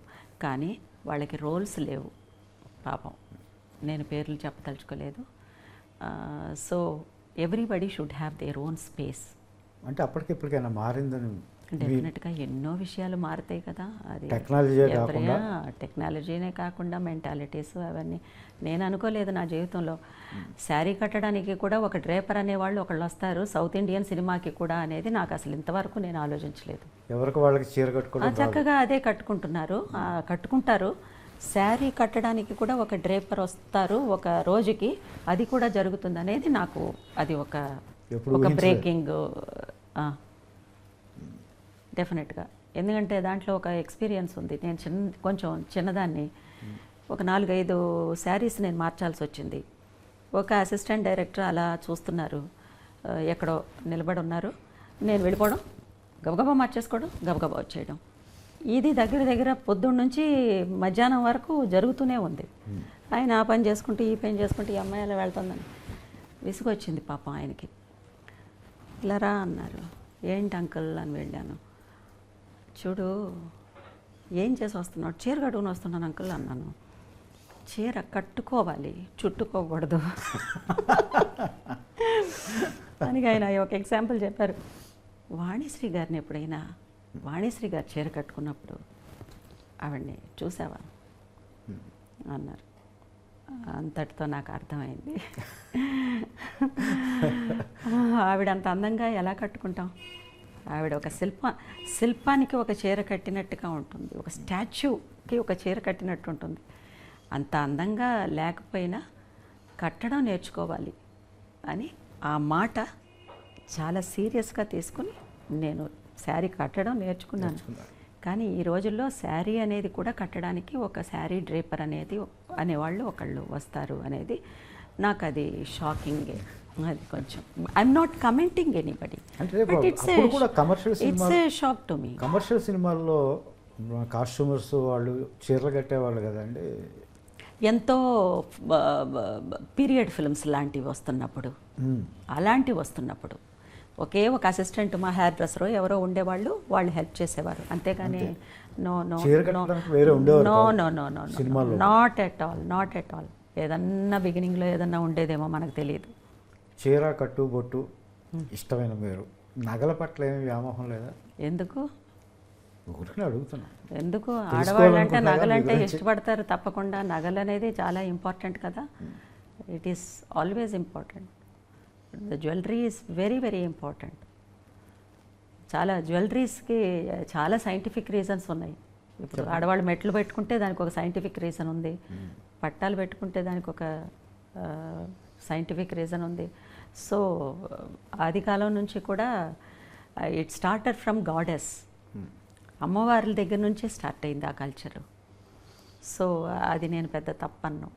కానీ వాళ్ళకి రోల్స్ లేవు పాపం. నేను పేర్లు చెప్పదలుచుకోలేదు. So everybody should have their own space. అంటే అప్పటికిప్పటికైనా మారిందని? డెఫినెట్గా ఎన్నో విషయాలు మారుతాయి కదా. అది టెక్నాలజీనే కాకుండా మెంటాలిటీస్ అవన్నీ. నేను అనుకోలేదు నా జీవితంలో శారీ కట్టడానికి కూడా ఒక డ్రేపర్ అనేవాళ్ళు ఒకళ్ళు వస్తారు సౌత్ ఇండియన్ సినిమాకి కూడా అనేది నాకు అసలు ఇంతవరకు నేను ఆలోచించలేదు. ఎవరికి వాళ్ళకి చీర కట్టుకోవడం చక్కగా అదే కట్టుకుంటారు. శారీ కట్టడానికి కూడా ఒక డ్రేపర్ వస్తారు ఒక రోజుకి, అది కూడా జరుగుతుంది అనేది నాకు అది ఒక బ్రేకింగ్ డెఫినెట్గా. ఎందుకంటే దాంట్లో ఒక ఎక్స్పీరియన్స్ ఉంది. నేను కొంచెం చిన్నదాన్ని. ఒక 4-5 శారీస్ నేను మార్చాల్సి వచ్చింది. ఒక అసిస్టెంట్ డైరెక్టర్ అలా చూస్తున్నారు. ఎక్కడో నిలబడి ఉన్నారు, నేను వెళ్ళిపోవడం, గబగబా మార్చేసుకోవడం, గబగబా వచ్చేయడం. ఇది దగ్గర దగ్గర పొద్దున్న నుంచి మధ్యాహ్నం వరకు జరుగుతూనే ఉంది. ఆయన ఆ పని చేసుకుంటూ ఈ పని చేసుకుంటూ ఈ అమ్మాయి అలా వెళ్తుందని విసుగొచ్చింది పాపం ఆయనకి. ఇలా రా అన్నారు. ఏంటి అంకుల్ అని వెళ్ళాను. చూడు ఏం చేసి వస్తున్నావు? చీర కట్టుకుని వస్తున్నాను అంకుల్ అన్నాను. చీర కట్టుకోవాలి, చుట్టుకోకూడదు అని ఆయన ఒక ఎగ్జాంపుల్ చెప్పారు. వాణిశ్రీ గారిని ఎప్పుడైనా వాణిశ్రీ గారు చీర కట్టుకున్నప్పుడు ఆవిడ్ని చూసావా అన్నారు. అంతటితో నాకు అర్థమైంది. ఆవిడ అంత అందంగా ఎలా కట్టుకుంటాం? ఆవిడ ఒక శిల్పానికి ఒక చీర కట్టినట్టుగా ఉంటుంది, ఒక స్టాచ్యూకి ఒక చీర కట్టినట్టు ఉంటుంది. అంత అందంగా లేకపోయినా కట్టడం నేర్చుకోవాలి అని ఆ మాట చాలా సీరియస్గా తీసుకుని నేను శారీ కట్టడం నేర్చుకున్నాను. కానీ ఈ రోజుల్లో శారీ అనేది కూడా కట్టడానికి ఒక శారీ డ్రేపర్ అనేవాళ్ళు ఒకళ్ళు వస్తారు అనేది నాకు అది షాకింగ్. అది కొంచెం I'm not commenting anybody, but it's a shock to me. Commercial సినిమాల్లో కాస్ట్యూమర్స్ వాళ్ళు చీరలు కట్టేవాళ్ళు కదండి. ఎంతో పీరియడ్ ఫిల్మ్స్ లాంటివి వస్తున్నప్పుడు, అలాంటివి వస్తున్నప్పుడు ఒకే ఒక అసిస్టెంట్, మా హెయిర్ డ్రెస్సరో ఎవరో ఉండేవాళ్ళు, వాళ్ళు హెల్ప్ చేసేవారు. అంతేగాని no no no no no no no not at all, not at all. ఏదన్నా బిగినింగ్లో ఏదన్నా ఉండేదేమో మనకు తెలియదు. చీర కట్టు బొట్టు ఇష్టమైన మీరు, నగల పట్ల ఏమి వ్యామోహం లేదా? ఎందుకు అడుగుతున్నా. ఎందుకు? ఆడవాళ్ళంటే నగలంటే ఇష్టపడతారు తప్పకుండా. నగలు అనేది చాలా ఇంపార్టెంట్ కదా. It is always important. The jewellery is very very important. చాలా జ్యువెలరీస్కి చాలా సైంటిఫిక్ రీజన్స్ ఉన్నాయి. ఇప్పుడు ఆడవాళ్ళు మెట్లు పెట్టుకుంటే దానికి ఒక సైంటిఫిక్ రీజన్ ఉంది, పట్టాలు పెట్టుకుంటే దానికి ఒక సైంటిఫిక్ రీజన్ ఉంది. సో ఆది కాలం నుంచి కూడా ఇట్ స్టార్టెడ్ ఫ్రమ్ గాడెస్, అమ్మవార్ల దగ్గర నుంచే స్టార్ట్ అయింది ఆ కల్చరు. సో అది నేను పెద్ద తప్పన్ను.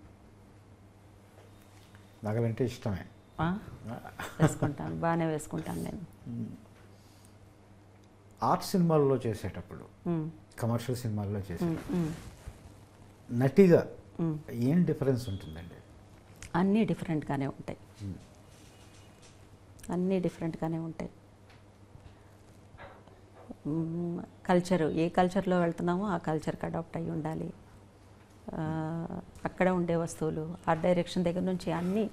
నగలంటే ఇష్టమే, వేసుకుంటాను, బాగానే వేసుకుంటాను నేను. ఆర్ట్ సినిమాల్లో చేసేటప్పుడు, కమర్షియల్ సినిమాల్లో నటిగా ఏం డిఫరెన్స్ ఉంటుందండి? అన్నీ డిఫరెంట్గానే ఉంటాయి, అన్నీ డిఫరెంట్గానే ఉంటాయి. కల్చరు, ఏ కల్చర్లో వెళ్తున్నామో ఆ కల్చర్కి అడాప్ట్ అయ్యి ఉండాలి. అక్కడ ఉండే వస్తువులు, ఆర్ట్ డైరెక్షన్ దగ్గర నుంచి అన్నీ,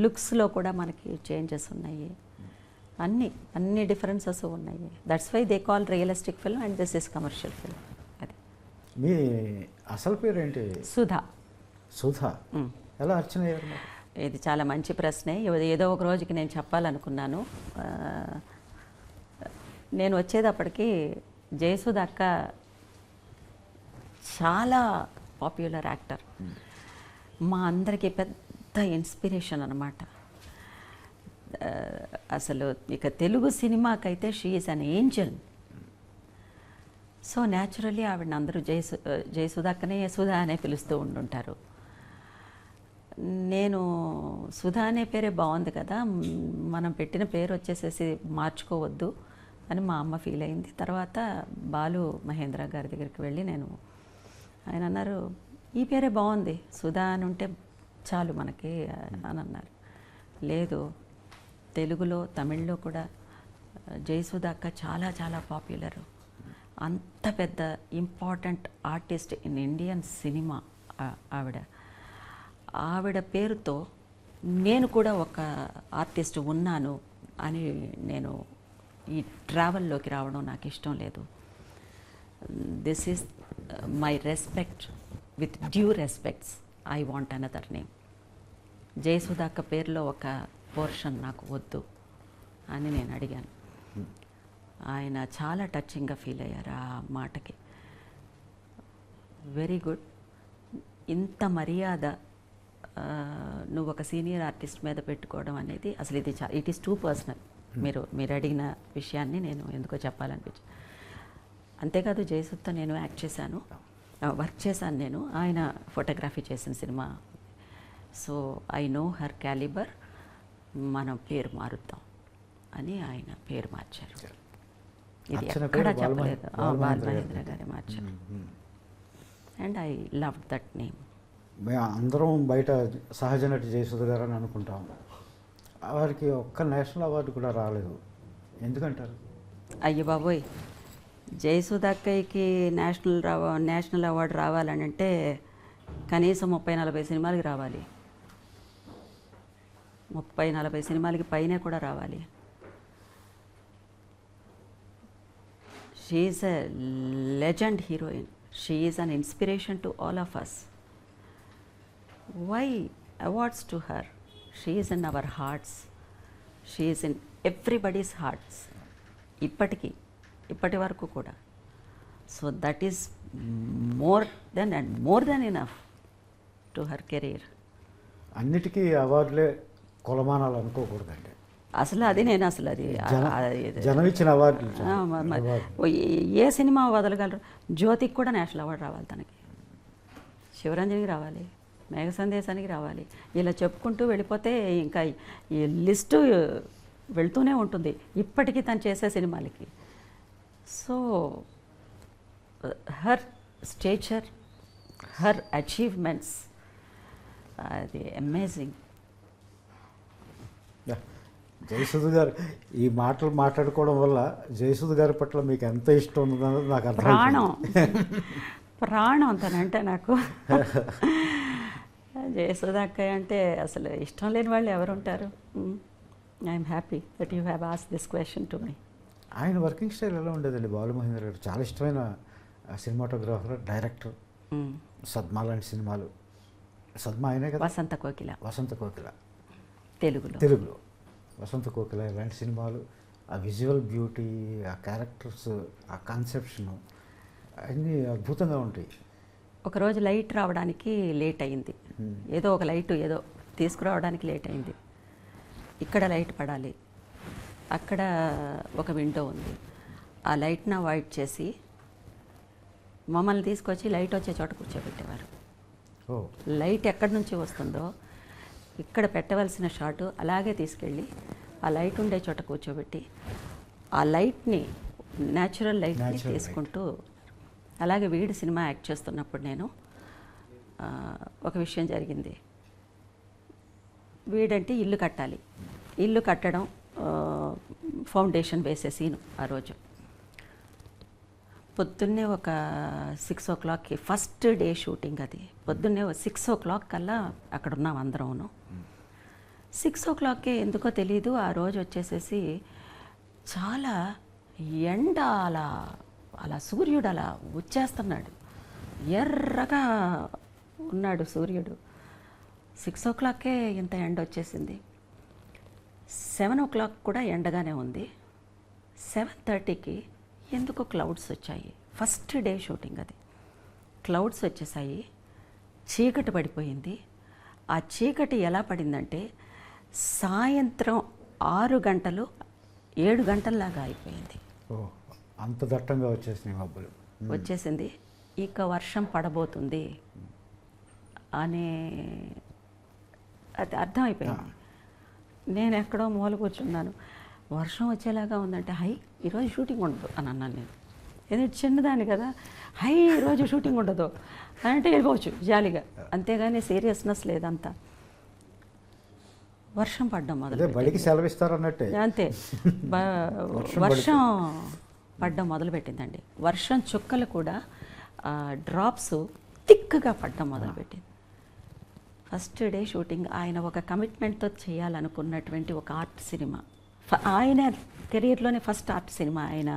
లుక్స్లో కూడా మనకి చేంజెస్ ఉన్నాయి. అన్ని డిఫరెన్సెస్ ఉన్నాయి. That's why they call realistic film and this is commercial film. అది. మీ అసలు పేరు ఏంటి? సుధా. సుధా ఎలా అర్చన అయ్యారు? ఇది చాలా మంచి ప్రశ్నే. ఏదో ఒక రోజుకి నేను చెప్పాలనుకున్నాను. నేను వచ్చేటప్పటికి జయసుధ అక్క చాలా పాపులర్ యాక్టర్, మా అందరికీ పెద్ద ఇన్స్పిరేషన్ అన్నమాట. అసలు ఇక తెలుగు సినిమాకైతే she is an angel. So naturally ఆవిడని అందరూ జయసుధ అక్కనే సుధా అనే పిలుస్తూ ఉండుంటారు. నేను సుధా అనే పేరే బాగుంది కదా, మనం పెట్టిన పేరు వచ్చేసేసి మార్చుకోవద్దు అని మా అమ్మ ఫీల్ అయింది. తర్వాత బాలు మహేంద్ర గారి దగ్గరికి వెళ్ళి ఆయన అన్నారు, ఈ పేరే బాగుంది, సుధా అని ఉంటే చాలు మనకి అని అన్నారు. లేదు, తెలుగులో తమిళ్లో కూడా జయసుధ అక్క చాలా చాలా పాపులర్. అంత పెద్ద important artist in Indian cinema ఆవిడ పేరుతో నేను కూడా ఒక ఆర్టిస్ట్ ఉన్నాను అని నేను ఈ ట్రావెల్లోకి రావడం నాకు ఇష్టం లేదు. This is my respect, with due respects I want another name. Jayasudha అక్క పేరులో ఒక పోర్షన్ నాకు వద్దు అని నేను అడిగాను. ఆయన చాలా టచింగ్గా ఫీల్ అయ్యారు ఆ మాటకి. వెరీ గుడ్, ఇంత మర్యాద నువ్వు ఒక సీనియర్ ఆర్టిస్ట్ మీద పెట్టుకోవడం అనేది అసలు ఇట్ ఈస్ టూ పర్సనల్. మీరు అడిగిన విషయాన్ని నేను ఎందుకో చెప్పాలనిపించింది. అంతేకాదు జయసుధతో నేను యాక్ట్ చేశాను, వర్క్ చేశాను నేను. ఆయన ఫోటోగ్రఫీ చేసిన cinema. So I know her calibre మనం పేరు మారుద్దాం అని ఆయన పేరు మార్చారు. ఇది అర్చన ఎక్కడ పేరు చెప్పలేదు. బాలమహేంద్ర బాలమహేంద్ర గారే మార్చారు. And I love that name. మేము అందరం బయట సహజ నటి జయసుధ గారు అని అనుకుంటాం. వారికి ఒక్క నేషనల్ అవార్డు కూడా రాలేదు, ఎందుకంటారు? అయ్యో బాబోయ్, జయసుధ అక్కయ్యకి నేషనల్ అవార్డు రావాలని అంటే కనీసం 30-40 సినిమాలకి రావాలి. 30-40 సినిమాలకి పైనే కూడా రావాలి. She is a legend heroine. She is an inspiration to all of us. Why awards to her? She is in our hearts. She is in everybody's hearts. ఇప్పటి వరకు కూడా. So that is more than enough to her career. అన్నిటికీ అవార్డులే కొలమానాలు అనుకోకూడదండి. అసలు అది జనం ఇచ్చిన అవార్డులు ఏ సినిమా వదలగలరు? జ్యోతికి కూడా నేషనల్ అవార్డు రావాలి, తనకి శివరంజనికి రావాలి, మేఘ సందేశానికి రావాలి. ఇలా చెప్పుకుంటూ వెళ్ళిపోతే ఇంకా ఈ లిస్టు వెళ్తూనే ఉంటుంది ఇప్పటికీ తను చేసే సినిమాలకి. So her stature, her achievements, అది అమేజింగ్. జయసుధ గారు ఈ మాటలు మాట్లాడుకోవడం వల్ల జయసుధ గారి పట్ల మీకు ఎంత ఇష్టం ఉందన్నది నాకు ప్రాణం తనంటే నాకు. జయసుధ అక్కయ్య అంటే అసలు ఇష్టం లేని వాళ్ళు ఎవరుంటారు? I'm happy that you have asked this question to me. ఆయన వర్కింగ్ స్టైల్ ఎలా ఉండేదండి? బాలమహేంద్ర గారు చాలా ఇష్టమైన సినిమాటోగ్రాఫర్, డైరెక్టర్. సద్మా లాంటి సినిమాలు. సద్మా అయినా కదా, వసంత కోకిల తెలుగులో వసంత కోకిల ఇలాంటి సినిమాలు, ఆ విజువల్ బ్యూటీ, ఆ క్యారెక్టర్స్, ఆ కాన్సెప్షన్ అన్నీ అద్భుతంగా ఉంటాయి. ఒకరోజు లైట్ రావడానికి లేట్ అయింది. ఏదో ఒక లైట్ తీసుకురావడానికి లేట్ అయింది. ఇక్కడ లైట్ పడాలి, అక్కడ ఒక విండో ఉంది. ఆ లైట్ని అవాయిడ్ చేసి మమ్మల్ని తీసుకొచ్చి లైట్ వచ్చే చోట కూర్చోబెట్టేవారు. లైట్ ఎక్కడి నుంచి వస్తుందో ఇక్కడ పెట్టవలసిన షాటు అలాగే తీసుకెళ్ళి ఆ లైట్ ఉండే చోట కూర్చోబెట్టి ఆ లైట్ని, న్యాచురల్ లైట్ని తీసుకుంటూ. అలాగే వీడి సినిమా యాక్ట్ చేస్తున్నప్పుడు నేను ఒక విషయం జరిగింది. వీడంటే ఇల్లు కట్టాలి, ఇల్లు కట్టడం, ఫౌండేషన్ వేసే సీను. ఆ రోజు పొద్దున్నే ఒక 6 o'clockకి ఫస్ట్ డే షూటింగ్. అది పొద్దున్నే 6 o'clock కల్లా అక్కడ ఉన్నాం అందరం. 6 o'clockకే ఎందుకో తెలీదు ఆ రోజు వచ్చేసేసి చాలా ఎండ, అలా సూర్యుడు అలా వచ్చేస్తున్నాడు. ఎర్రగా ఉన్నాడు సూర్యుడు. 6 o'clockకే ఇంత ఎండ వచ్చేసింది. 7 o'clock కూడా ఎండగానే ఉంది. 7:30కి ఎందుకో క్లౌడ్స్ వచ్చాయి. ఫస్ట్ డే షూటింగ్ అది. క్లౌడ్స్ వచ్చేసాయి, చీకటి పడిపోయింది. ఆ చీకటి ఎలా పడిందంటే సాయంత్రం 6 గంటలు 7 గంటల్లాగా అయిపోయింది. అంత దట్టంగా వచ్చేసినాయి మబ్బులు. వచ్చేసింది. ఇక వర్షం పడబోతుంది అనే అది అర్థమైపోయింది. నేను ఎక్కడో మూల కూర్చున్నాను. వర్షం వచ్చేలాగా ఉందంటే ఈరోజు షూటింగ్ ఉండదు అని అన్నాను నేను. ఎందుకంటే చిన్నదాన్ని కదా, ఈరోజు షూటింగ్ ఉండదు అంటే వెళ్ళిపోవచ్చు జాలీగా, అంతేగాని సీరియస్నెస్ లేదంతా. వర్షం పడ్డం బడికి సెలవిస్తారు అన్నట్టే. అంతే, వర్షం పడ్డం మొదలుపెట్టిందండి. వర్షం చుక్కలు కూడా డ్రాప్స్ థిక్గా పడ్డం మొదలుపెట్టింది. First day shooting. ఆయన ఒక కమిట్మెంట్తో చేయాలనుకున్నటువంటి ఒక ఆర్ట్ సినిమా. ఆయన కెరీర్లోనే ఫస్ట్ ఆర్ట్ సినిమా ఆయన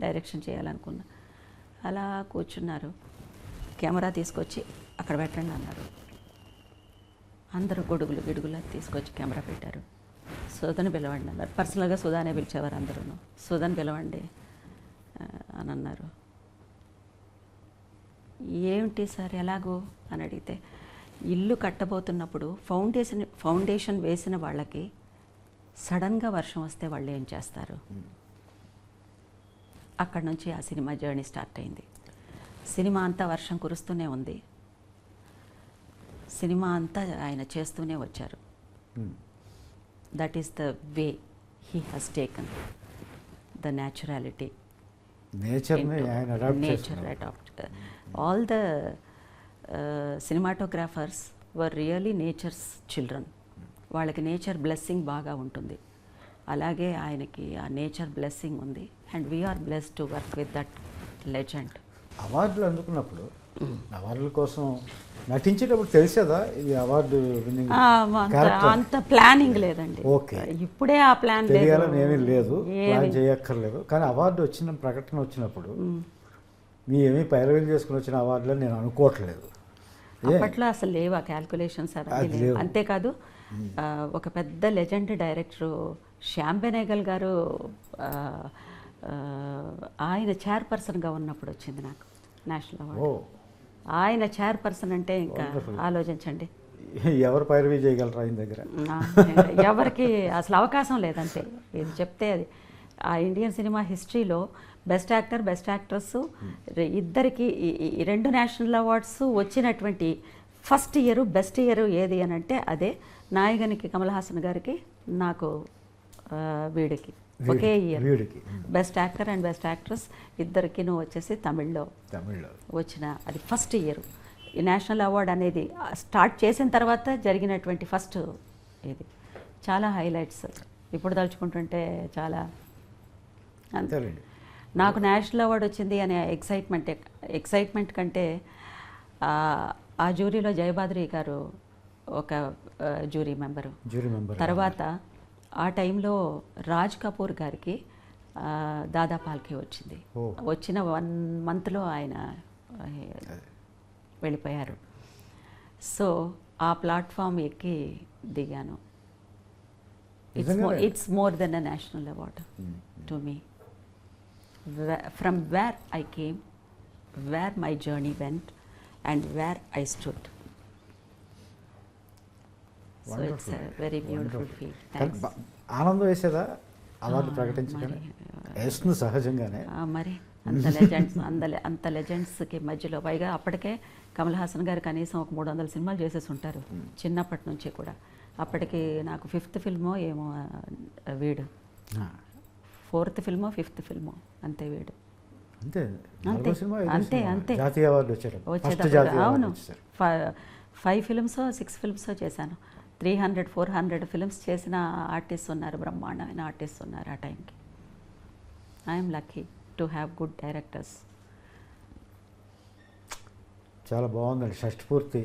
డైరెక్షన్ చేయాలనుకున్న. అలా కూర్చున్నారు. కెమెరా తీసుకొచ్చి అక్కడ పెట్టండి అన్నారు. అందరూ గిడుగులా తీసుకొచ్చి కెమెరా పెట్టారు. సుధని పిలవండి అన్నారు. పర్సనల్గా సుధానే పిలిచేవారు అందరూ. సుధని పిలవండి అని అన్నారు. ఏమిటి సార్ ఎలాగో అని అడిగితే, ఇల్లు కట్టబోతున్నప్పుడు ఫౌండేషన్ వేసిన వాళ్ళకి సడన్గా వర్షం వస్తే వాళ్ళు ఏం చేస్తారు? అక్కడి నుంచి ఆ సినిమా జర్నీ స్టార్ట్ అయింది. సినిమా అంతా వర్షం కురుస్తూనే ఉంది. సినిమా అంతా ఆయన చేస్తూనే వచ్చారు. That is the way he has taken the naturality. నేచర్ని ఆయన అడాప్ట్ నేచర్ చేసుకున్నారు. Adapt. All the cinematographers were really nature's children. వాళ్ళకి నేచర్ బ్లెస్సింగ్ బాగా ఉంటుంది. అలాగే ఆయనకి ఆ నేచర్ బ్లెస్సింగ్ ఉంది. And we are blessed to work with that legend. అవార్డులు అందుకున్నప్పుడు అవార్డుల కోసం నటించేటప్పుడు తెలిసేదా ఇది అవార్డు విన్నింగ్ అంత ప్లానింగ్ లేదండి. ఓకే. ఇప్పుడే ఆ ప్లాన్ తెలియాలని ఏమీ లేదు, ప్లాన్ చేయక్కర్లేదు. కానీ అవార్డు వచ్చిన ప్రకటన వచ్చినప్పుడు మీ ఏమీ పైరవీలు చేసుకుని వచ్చిన అవార్డులని నేను అనుకోవట్లేదు. అప్పట్లో అసలు లేవు ఆ క్యాల్కులేషన్స్ అవన్నీ లేవు. అంతేకాదు ఒక పెద్ద లెజెండ్ డైరెక్టరు శ్యామ్ బెనేగల్ గారు ఆయన చైర్పర్సన్గా ఉన్నప్పుడు వచ్చింది నాకు నేషనల్ అవార్డు. ఆయన చైర్పర్సన్ అంటే ఇంకా ఆలోచించండి, ఎవరు పైరవీ చేయగలరు ఆయన దగ్గర? ఎవరికి అసలు అవకాశం లేదంతే. ఇది చెప్తే అది ఆ ఇండియన్ సినిమా హిస్టరీలో బెస్ట్ యాక్టర్, బెస్ట్ యాక్ట్రెస్ ఇద్దరికి ఈ 2 నేషనల్ అవార్డ్స్ వచ్చినటువంటి ఫస్ట్ ఇయర్, బెస్ట్ ఇయర్ ఏది అని అంటే అదే నాయగనికి కమల్ హాసన్ గారికి, నాకు వీడికి ఒకే year best actor and best actress ఇద్దరికినూ వచ్చేసి తమిళ్లో వచ్చిన అది ఫస్ట్ ఇయర్. ఈ నేషనల్ అవార్డ్ అనేది స్టార్ట్ చేసిన తర్వాత జరిగినటువంటి ఫస్ట్ ఇది. చాలా హైలైట్స్ ఇప్పుడు తలుచుకుంటుంటే చాలా. నాకు నేషనల్ అవార్డు వచ్చింది అనే ఎక్సైట్మెంట్ కంటే ఆ జ్యూరీలో జయబాద్రి గారు ఒక జ్యూరీ మెంబరు. తర్వాత ఆ టైంలో రాజ్ కపూర్ గారికి దాదా పాల్కే వచ్చింది. వచ్చిన 1 monthలో ఆయన వెళ్ళిపోయారు. సో ఆ ప్లాట్ఫామ్ ఎక్కి దిగాను. It's more than a national award to me. From where I came, where my journey went, and where I stood. So it's a very beautiful feel. Thanks. ఆనందం వేసేదా అవార్డు ప్రకటించగానే? వేస్తుంది సహజంగానే. మరి అంత లెజెండ్స్కి మధ్యలో పైగా అప్పటికే కమల్ హాసన్ గారు కనీసం ఒక 300 సినిమాలు చేసేసి ఉంటారు చిన్నప్పటి నుంచి కూడా. అప్పటికి నాకు 5th ఫిల్మో ఏమో వీడు, 4th ఫిల్మో 5th ఫిల్మో అంతే వీడు. అంతే జాతీయ అవార్డు వచ్చేటప్పుడు. అవును, 5 ఫిల్మ్స్ 6 ఫిల్మ్స్ చేశాను. 300-400 ఫిల్మ్స్ చేసిన ఆర్టిస్ట్ ఉన్నారు, బ్రహ్మాండమైన ఆర్టిస్ట్ ఉన్నారు ఆ టైంకి. I'm lucky to have good directors. చాలా బాగుందండి. షష్ఠపూర్తి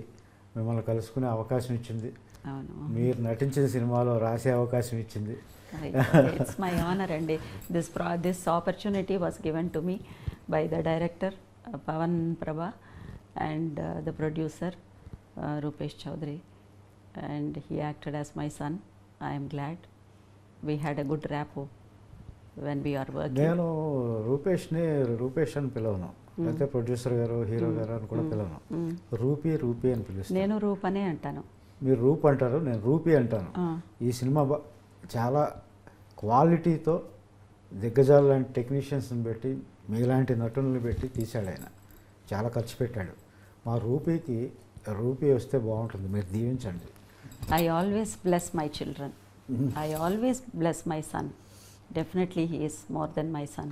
మిమ్మల్ని కలుసుకునే అవకాశం ఇచ్చింది. అవును, మీరు నటించిన సినిమాలో రాసే అవకాశం ఇచ్చింది. It's my honor, and this opportunity was given to me by the director Pavan Prabha and the producer Rupesh Chaudhary, and he acted as my son. I am glad we had a good rapport when we are working. నేను రూపేష్ అని పిలవను, అయితే producer గారు, hero గారు అని కూడా పిలవను. Rupee అని పిలుస్తాను. నేను రూప్ అనే అంటాను. మీరు రూప్ అంటారు, నేను రూపీ అంటాను. ఈ సినిమా చాలా క్వాలిటీతో దిగ్గజాలు లాంటి టెక్నీషియన్స్ని పెట్టి, మీలాంటి నటులను పెట్టి తీశాడు ఆయన. చాలా ఖర్చు పెట్టాడు. మా రూపీ వస్తే బాగుంటుంది, మీరు దీవించండి. I always bless my children. I always bless my son. Definitely he is more than my son.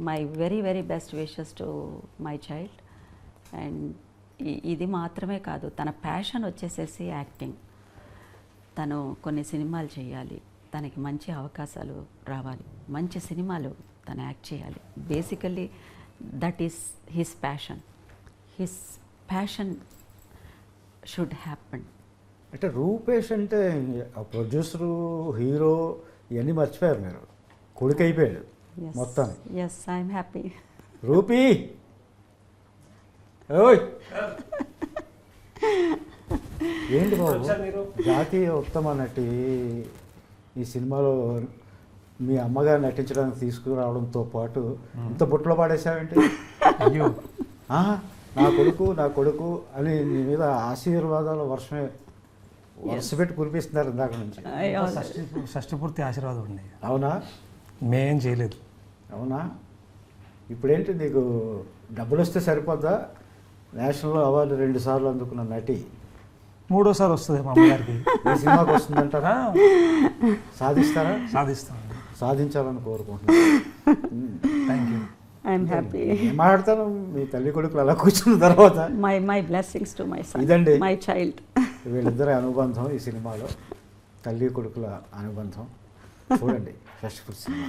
My very very best wishes to my child. And ఇది మాత్రమే కాదు, తన ప్యాషన్ వచ్చేసేసి యాక్టింగ్. తను కొన్ని సినిమాలు చేయాలి, తనకి మంచి అవకాశాలు రావాలి, మంచి సినిమాలు తను యాక్ట్ చేయాలి. Basically that is his passion should happen. అంటే రూపేష్ అంటే ప్రొడ్యూసరు, హీరో ఇవన్నీ మర్చిపోయారు మీరు. కొడుకు అయిపోయాడు మొత్తం. Yes, I'm happy. రూపీ ఓయ్ ఏంటి బాబు, జాతీయ ఉత్తమ నటి ఈ సినిమాలో మీ అమ్మగారు నటించడానికి తీసుకురావడంతో పాటు ఇంత బుట్టలో పాడేసావేంటి? అయ్యో, నా కొడుకు అని నీ మీద ఆశీర్వాదాల వరుస పెట్టి కురిపిస్తున్నారు ఇందాక నుంచి. షష్ఠపూర్తి ఆశీర్వాదం అండి. అవునా? మేమేం చేయలేదు. అవునా? ఇప్పుడేంటి నీకు డబ్బులు వస్తే సరిపోద్దా? నేషనల్ అవార్డు 2 సార్లు అందుకున్న నటి మూడోసారి వస్తుంది మా అమ్మగారికి. ఈ సినిమాకి వస్తుందంటారా? సాధిస్తారా? సాధిస్తామండి. సాధించాలని కోరుకుంటున్నాను. Thank you. I'm happy. ఏం మాట్లాడతాను మీ తల్లి కొడుకులు అలా కూర్చున్న తర్వాత. My blessings to my son, ఇదండి మై చైల్డ్. వీళ్ళిద్దరి అనుబంధం ఈ సినిమాలో, తల్లి కొడుకుల అనుబంధం. చూడండి first food cinema.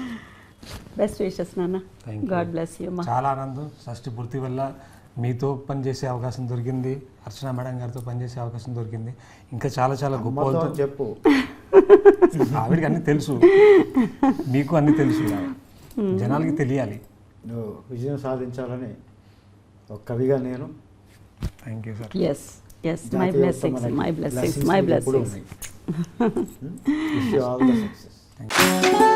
Best wishes నాన్న. Thank you. God bless you. చాలా ఆనందం. షష్ఠి పూర్తి వల్ల మీతో పనిచేసే అవకాశం దొరికింది, అర్చన మేడం గారితో పనిచేసే అవకాశం దొరికింది. ఇంకా చాలా చాలా గొప్ప అమ్మతో వాళ్ళతో. చెప్పు. ఆవిడకి అన్నీ తెలుసు, మీకు అన్నీ తెలుసు, జనాలకి తెలియాలి. నువ్వు విజయం సాధించాలని ఒక కవిగా నేను. Thank you sir. Yes yes, my blessings, my blessings, my ఎప్పుడూ బ్లెస్సింగ్స్. ఉన్నాయి. Wish you all the success. Thank you.